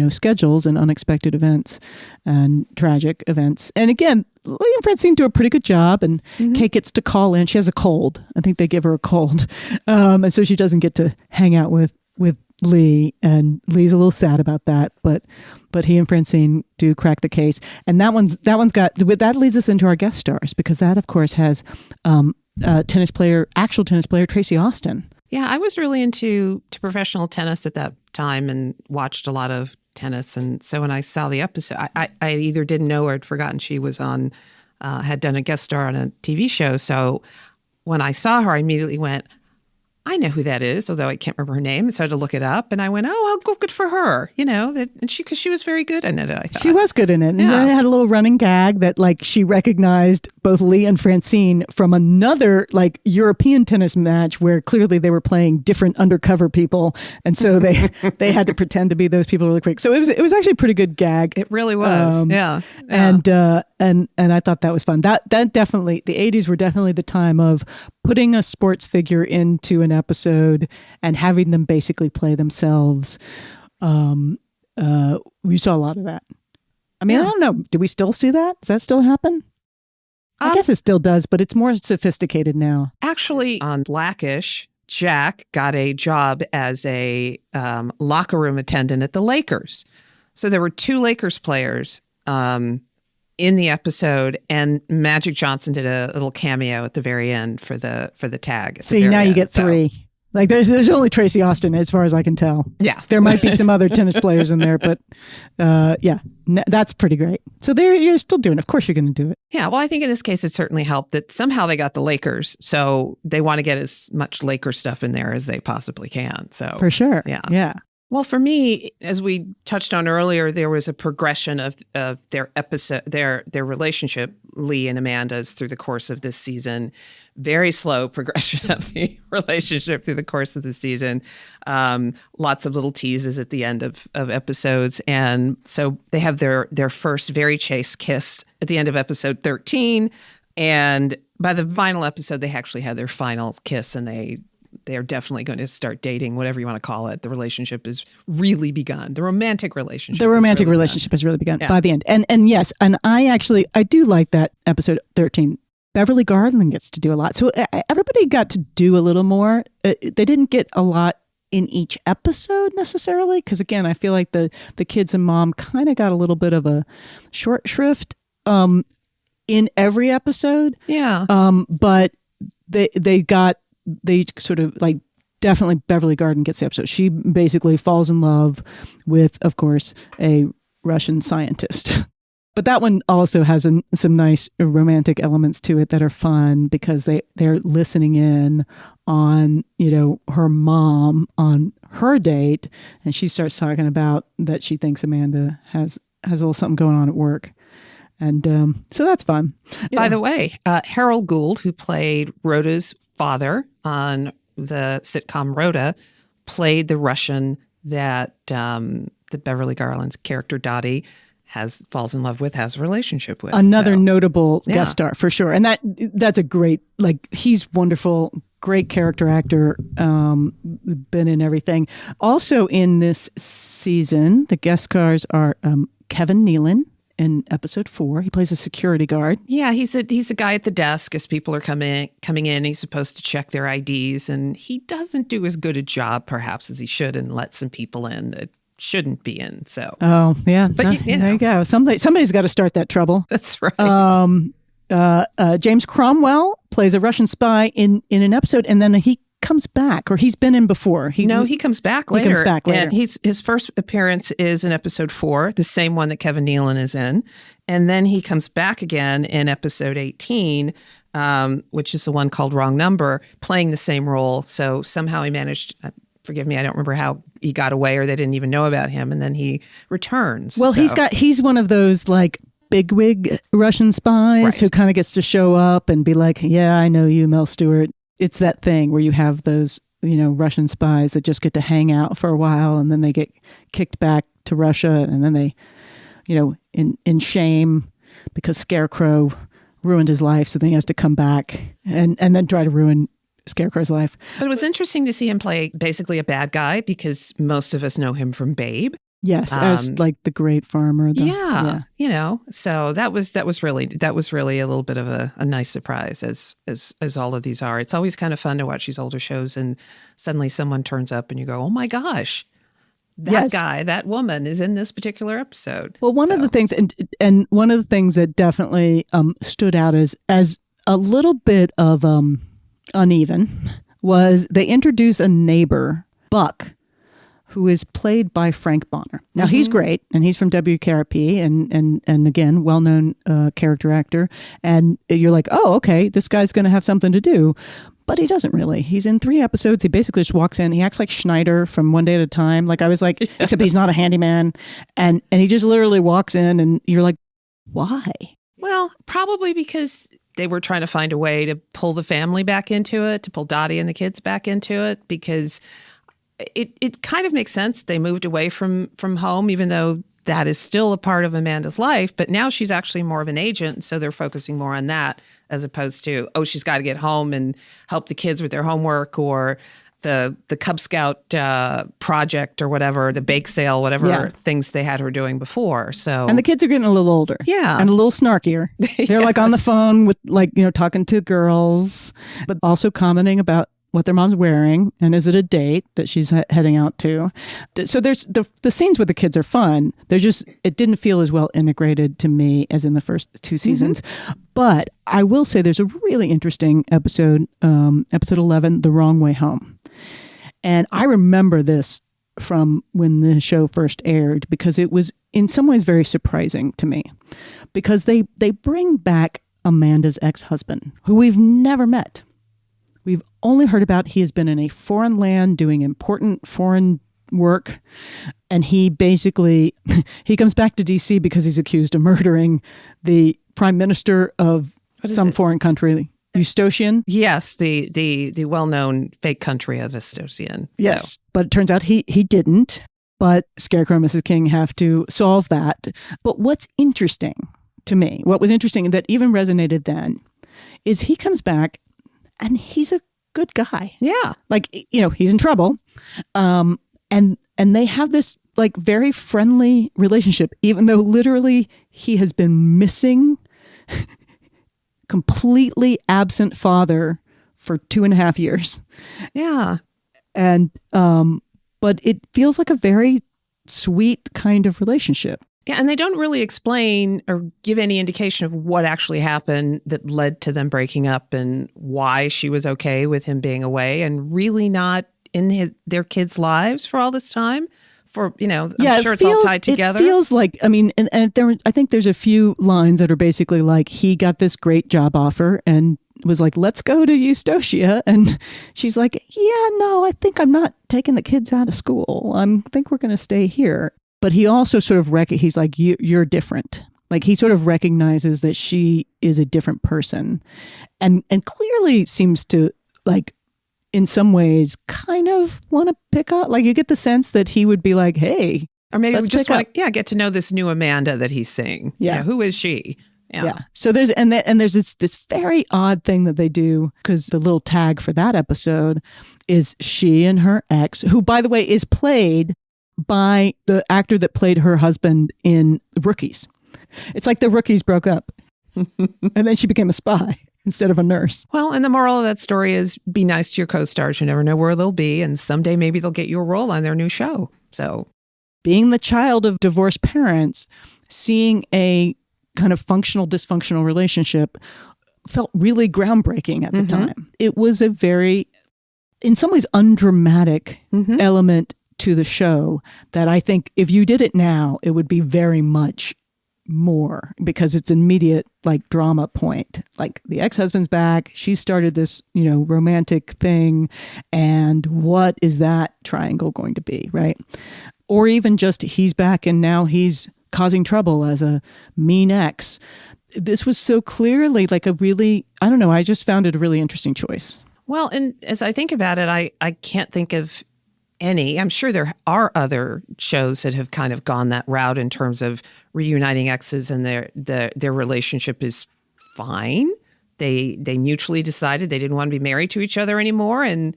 schedules and unexpected events and tragic events. And again, Lee and Francine do a pretty good job, and Kate gets to call in. She has a cold. I think they give her a cold. And so she doesn't get to hang out with Lee, and Lee's a little sad about that, but he and Francine do crack the case. And that one's got, that leads us into our guest stars, because that of course has actual tennis player Tracy Austin. Yeah, I was really into professional tennis at that time and watched a lot of tennis. And so when I saw the episode, I either didn't know or had forgotten she was on, had done a guest star on a TV show. So when I saw her, I immediately went, I know who that is, although I can't remember her name. And so I had to look it up, and I went, oh, good for her. Because she was very good in it, I thought. She was good in it. And Yeah. then it had a little running gag that like she recognized both Lee and Francine from another like European tennis match where clearly they were playing different undercover people. And so they had to pretend to be those people really quick. So it was actually a pretty good gag. It really was. Yeah. And I thought that was fun. That definitely, the 80s were definitely the time of putting a sports figure into an episode and having them basically play themselves. We saw a lot of that. I mean, I don't know. Do we still see that? Does that still happen? I guess it still does, but it's more sophisticated now. Actually, on Blackish, Jack got a job as a locker room attendant at the Lakers. So there were 2 Lakers players in the episode, and Magic Johnson did a little cameo at the very end for the tag. At the See, very now you end. get 3. Like there's only Tracy Austin as far as I can tell. Yeah. There might be some other tennis players in there, but that's pretty great. So you're still doing it. Of course you're going to do it. Yeah, well, I think in this case it certainly helped that somehow they got the Lakers, so they want to get as much Lakers stuff in there as they possibly can. So For sure. Yeah. Yeah. Well, for me, as we touched on earlier, there was a progression of their episode, their relationship, Lee and Amanda's, through the course of this season. Very slow progression of the relationship through the course of the season. Lots of little teases at the end of episodes. And so they have their first very chaste kiss at the end of episode 13. And by the final episode, they actually had their final kiss, and they are definitely going to start dating, whatever you want to call it. The relationship is really begun. The romantic relationship. The romantic relationship has really begun by the end. And yes, and I do like that episode 13. Beverly Garland gets to do a lot. So everybody got to do a little more. They didn't get a lot in each episode necessarily, because again, I feel like the kids and mom kind of got a little bit of a short shrift in every episode. Yeah. But they sort of like, definitely Beverly Garland gets the episode. She basically falls in love with, of course, a Russian scientist. But that one also has some nice romantic elements to it that are fun, because they're listening in on, her mom on her date, and she starts talking about that she thinks Amanda has a little something going on at work. And so that's fun. By the way, Harold Gould, who played Rhoda's father on the sitcom Rhoda, played the Russian that the Beverly Garland's character Dottie falls in love with, has a relationship with. Another notable guest star for sure. And that's a great, he's wonderful, great character actor, been in everything. Also in this season, the guest stars are Kevin Nealon in episode 4. He plays a security guard. Yeah, he's the guy at the desk as people are coming in. He's supposed to check their IDs, and he doesn't do as good a job perhaps as he should, and let some people in that shouldn't be in. So yeah, but there you go. Somebody's got to start that trouble. That's right. James Cromwell plays a Russian spy in an episode, and then he comes back, or he's been in before. He comes back later. And his first appearance is in episode 4, the same one that Kevin Nealon is in. And then he comes back again in episode 18, which is the one called Wrong Number, playing the same role. So somehow he managed, forgive me, I don't remember how he got away, or they didn't even know about him. And then he returns. Well, he's one of those bigwig Russian spies who kind of gets to show up and be like, yeah, I know you, Mel Stewart. It's that thing where you have those, Russian spies that just get to hang out for a while, and then they get kicked back to Russia, and then they, in shame because Scarecrow ruined his life, so then he has to come back and then try to ruin Scarecrow's life. But it was interesting to see him play basically a bad guy, because most of us know him from Babe. Yes, as the great farmer. So that was really a little bit of a nice surprise, as all of these are. It's always kind of fun to watch these older shows, and suddenly someone turns up and you go, oh my gosh, that guy, that woman is in this particular episode. Well, one of the things, and one of the things that definitely stood out as a little bit of uneven was they introduce a neighbor, Buck, who is played by Frank Bonner. Now, he's great, and he's from WKRP, and again, well-known character actor. And you're like, oh, okay, this guy's going to have something to do. But he doesn't really. He's in 3 episodes. He basically just walks in. He acts like Schneider from One Day at a Time. Like I was like, yes. Except he's not a handyman. And he just literally walks in and you're like, why? Well, probably because they were trying to find a way to pull the family back into it, to pull Dottie and the kids back into it, because it kind of makes sense. They moved away from home, even though that is still a part of Amanda's life. But now she's actually more of an agent. So they're focusing more on that as opposed to, oh, she's got to get home and help the kids with their homework, or the Cub Scout project, or whatever, the bake sale, whatever things they had her doing before. So, and the kids are getting a little older. Yeah. And a little snarkier. They're like on the phone with talking to girls, but also commenting about what their mom's wearing, and is it a date that she's heading out to. So there's the scenes with the kids are fun. It didn't feel as well integrated to me as in the first 2 seasons. Mm-hmm. But I will say there's a really interesting episode, episode 11, The Wrong Way Home. And I remember this from when the show first aired, because it was in some ways very surprising to me, because they bring back Amanda's ex-husband, who we've never met. We've only heard about he has been in a foreign land doing important foreign work. And he basically, he comes back to D.C. because he's accused of murdering the prime minister of some foreign country, Eustochian. Yes, the well-known fake country of Eustochian. Yes, but it turns out he didn't. But Scarecrow and Mrs. King have to solve that. But what's interesting to me, what was interesting that even resonated then, is he comes back and he's a good guy. Yeah. Like, he's in trouble. And they have this like very friendly relationship, even though literally he has been missing, completely absent father for 2.5 years. Yeah. And, but it feels like a very sweet kind of relationship. Yeah, and they don't really explain or give any indication of what actually happened that led to them breaking up, and why she was okay with him being away and really not in their kids' lives for all this time. I'm sure it's all tied together. It feels like, I think there's a few lines that are basically like, he got this great job offer and was like, let's go to Eustochia. And she's like, yeah, no, I think I'm not taking the kids out of school. I think we're going to stay here. But he also sort of he's like, you're different. Like he sort of recognizes that she is a different person, and clearly seems to, like, in some ways kind of want to pick up. Like you get the sense that he would be like, hey, or maybe we just want to get to know this new Amanda that he's seeing. Yeah. Who is she? Yeah. So there's this very odd thing that they do, because the little tag for that episode is she and her ex, who, by the way, is played by the actor that played her husband in Rookies. It's like the Rookies broke up and then she became a spy instead of a nurse. Well, and the moral of that story is be nice to your co-stars. You never know where they'll be, and someday maybe they'll get you a role on their new show. So, being the child of divorced parents, seeing a kind of functional, dysfunctional relationship felt really groundbreaking at the time. It was a very, in some ways, undramatic element to the show that I think if you did it now, it would be very much more, because it's an immediate like drama point. Like the ex-husband's back, she started this, romantic thing, and what is that triangle going to be, right? Or even just he's back and now he's causing trouble as a mean ex. This was so clearly like a really, I just found it a really interesting choice. Well, and as I think about it, I can't think of any. I'm sure there are other shows that have kind of gone that route in terms of reuniting exes, and their relationship is fine. They mutually decided they didn't want to be married to each other anymore, and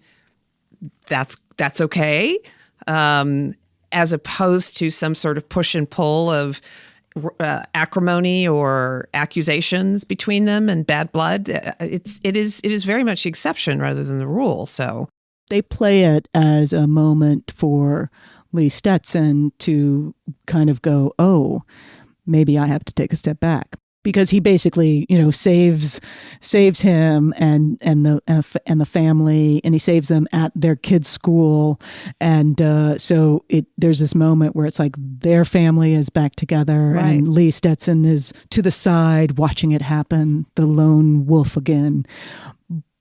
that's okay. As opposed to some sort of push and pull of acrimony or accusations between them and bad blood. It is very much the exception rather than the rule. So they play it as a moment for Lee Stetson to kind of go, oh, maybe I have to take a step back, because he basically, saves him and the family, and he saves them at their kids' school, and so there's this moment where it's like their family is back together, right, and Lee Stetson is to the side watching it happen, the lone wolf again.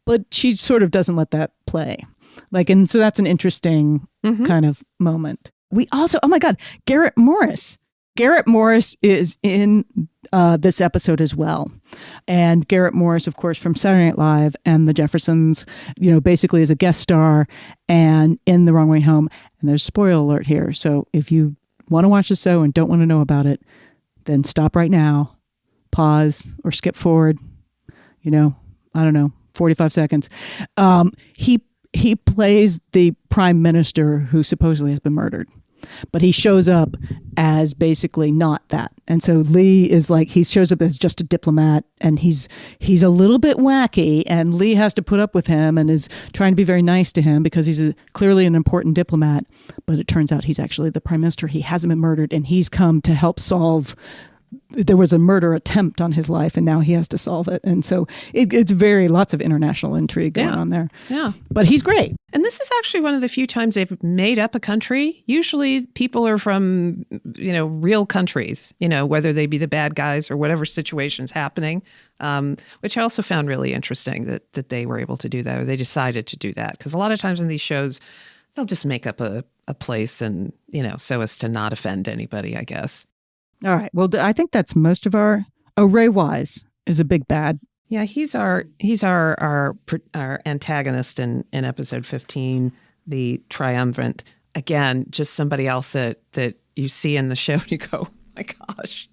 but she sort of doesn't let that play. And so that's an interesting kind of moment. We also, oh my God, Garrett Morris. Garrett Morris is in this episode as well. And Garrett Morris, of course, from Saturday Night Live and The Jeffersons, basically is a guest star and in The Wrong Way Home. And there's spoiler alert here. So if you want to watch the show and don't want to know about it, then stop right now, pause or skip forward, I don't know, 45 seconds. He plays the prime minister who supposedly has been murdered. But he shows up as basically not that. And so Lee is he shows up as just a diplomat, and he's a little bit wacky, and Lee has to put up with him and is trying to be very nice to him because he's clearly an important diplomat. But it turns out he's actually the prime minister. He hasn't been murdered, and he's come to help solve. There was a murder attempt on his life, and now he has to solve it. And so it's lots of international intrigue going on there. Yeah. But he's great. And this is actually one of the few times they've made up a country. Usually people are from, real countries, whether they be the bad guys or whatever situation's happening, which I also found really interesting that they were able to do that, or they decided to do that. Because a lot of times in these shows, they'll just make up a place and, so as to not offend anybody, I guess. All right. Well, I think that's most of our. Ray Wise is a big bad. Yeah, he's our antagonist in episode 15, the triumvirate. Again, just somebody else that you see in the show and you go, oh my gosh.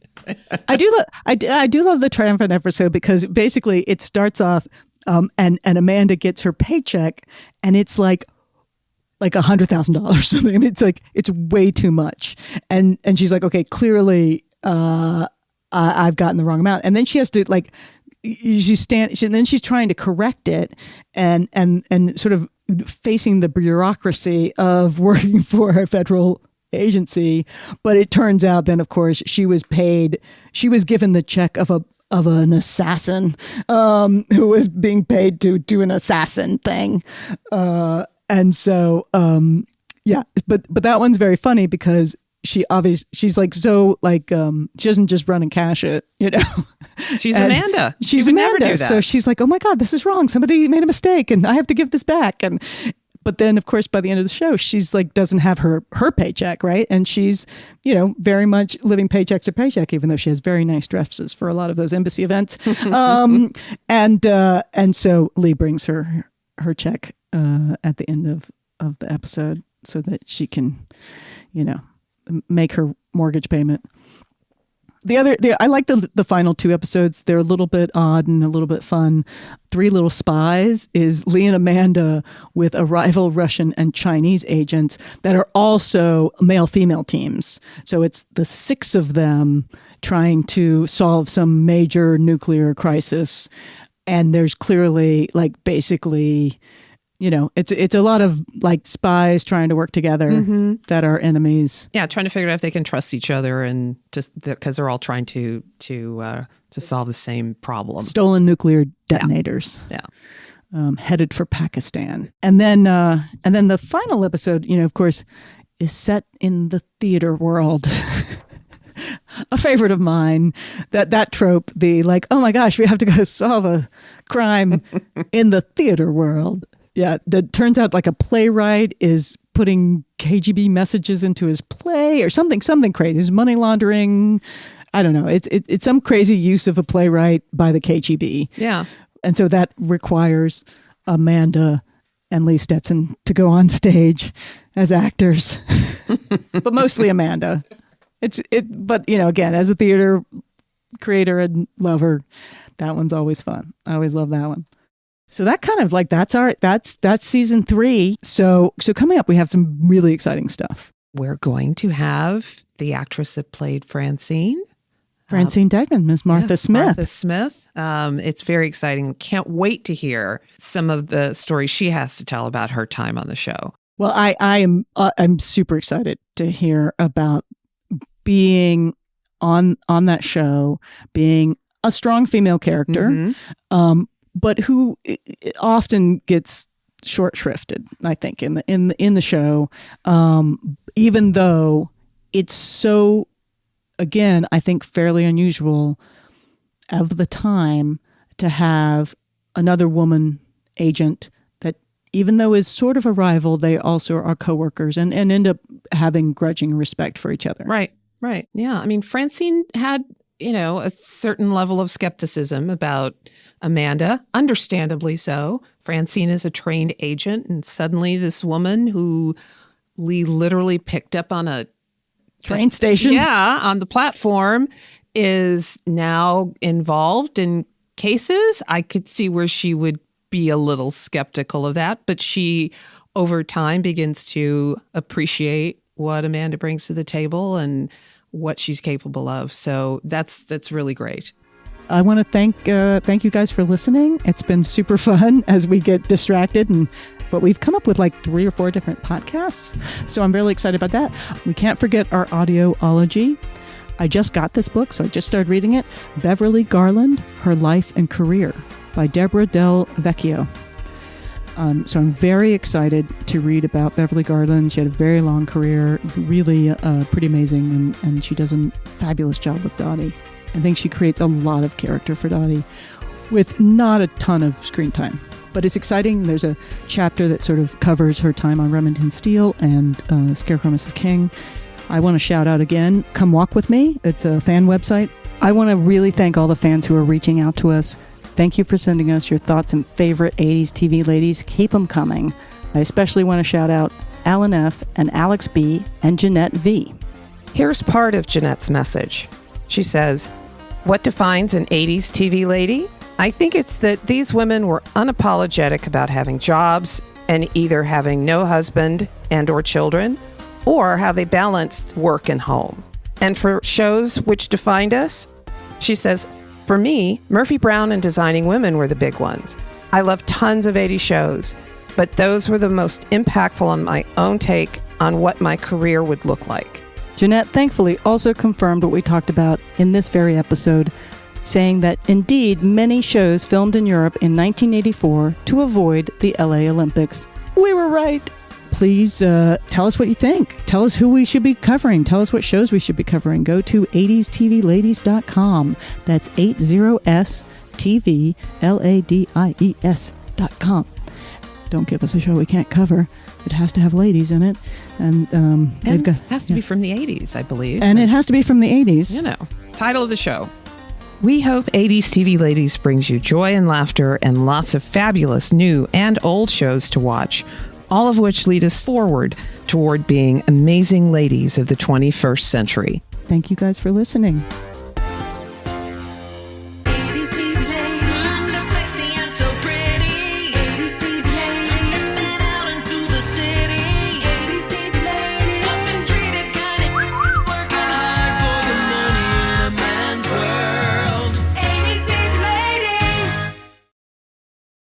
I do love the triumphant episode because basically it starts off and Amanda gets her paycheck and it's like $100,000 or something. I mean, it's way too much. And she's like, okay, clearly I've gotten the wrong amount. And then she has to then she's trying to correct it and sort of facing the bureaucracy of working for a federal agency. But it turns out then, of course, she was given the check of an assassin who was being paid to do an assassin thing. And so, but that one's very funny because she's she doesn't just run and cash it, She's Amanda. She's she would Amanda. Never do that. So she's like, oh my God, this is wrong. Somebody made a mistake and I have to give this back. But then of course, by the end of the show, she's doesn't have her paycheck. Right. And she's, very much living paycheck to paycheck, even though she has very nice dresses for a lot of those embassy events. And so Lee brings her check at the end of the episode so that she can, make her mortgage payment. I like the final two episodes. They're a little bit odd and a little bit fun. Three Little Spies is Lee and Amanda with a rival Russian and Chinese agents that are also male-female teams. So it's the six of them trying to solve some major nuclear crisis. And there's clearly basically, it's a lot of spies trying to work together that are enemies. Yeah, trying to figure out if they can trust each other and just because they're all trying to solve the same problem. Stolen nuclear detonators. Yeah. Headed for Pakistan. And then the final episode, of course, is set in the theater world. A favorite of mine, that trope, oh my gosh, we have to go solve a crime in the theater world. Yeah, that turns out a playwright is putting KGB messages into his play or something crazy. It's money laundering. I don't know. It's some crazy use of a playwright by the KGB. Yeah. And so that requires Amanda and Lee Stetson to go on stage as actors, but mostly Amanda. But again, as a theater creator and lover, that one's always fun. I always love that one. So that kind of that's season 3. So coming up, we have some really exciting stuff. We're going to have the actress that played Francine Degnan, Ms. Martha Smith. Martha Smith. It's very exciting. Can't wait to hear some of the stories she has to tell about her time on the show. Well, I'm super excited to hear about being on that show, being a strong female character, but who often gets short shrifted, I think, in the show, even though it's so, again, I think fairly unusual of the time to have another woman agent that, even though is sort of a rival, they also are coworkers and end up having grudging respect for each other. Right. Yeah. I mean, Francine had, a certain level of skepticism about Amanda, understandably so. Francine is a trained agent, and suddenly this woman who Lee literally picked up on a train station. Yeah, on the platform is now involved in cases. I could see where she would be a little skeptical of that, but she over time begins to appreciate what Amanda brings to the table and what she's capable of. So that's really great. I want to thank you guys for listening. It's been super fun as we get distracted, but we've come up with like 3 or 4 different podcasts. So I'm really excited about that. We can't forget our audioology. I just got this book, so I just started reading it. Beverly Garland, Her Life and Career by Deborah Del Vecchio. So I'm very excited to read about Beverly Garland. She had a very long career, really pretty amazing, and she does a fabulous job with Dottie. I think she creates a lot of character for Dottie with not a ton of screen time. But it's exciting. There's a chapter that sort of covers her time on Remington Steele and Scarecrow Mrs. King. I want to shout out again, Come Walk With Me. It's a fan website. I want to really thank all the fans who are reaching out to us. Thank you for sending us your thoughts and favorite 80s TV ladies. Keep them coming. I especially want to shout out Alan F. and Alex B. and Jeanette V. Here's part of Jeanette's message. She says, "What defines an 80s TV lady? I think it's that these women were unapologetic about having jobs and either having no husband and or children, or how they balanced work and home. And for shows which defined us," she says, "for me, Murphy Brown and Designing Women were the big ones. I love tons of 80s shows, but those were the most impactful on my own take on what my career would look like." Jeanette thankfully also confirmed what we talked about in this very episode, saying that indeed many shows filmed in Europe in 1984 to avoid the LA Olympics. We were right. Please tell us what you think. Tell us who we should be covering. Tell us what shows we should be covering. Go to 80stvladies.com. That's 80stvladies.com. Don't give us a show we can't cover. It has to have ladies in it. And they've got, it has to be from the 80s, I believe. And it has to be from the 80s. Title of the show. We hope 80s TV Ladies brings you joy and laughter and lots of fabulous new and old shows to watch, all of which lead us forward toward being amazing ladies of the 21st century. Thank you guys for listening.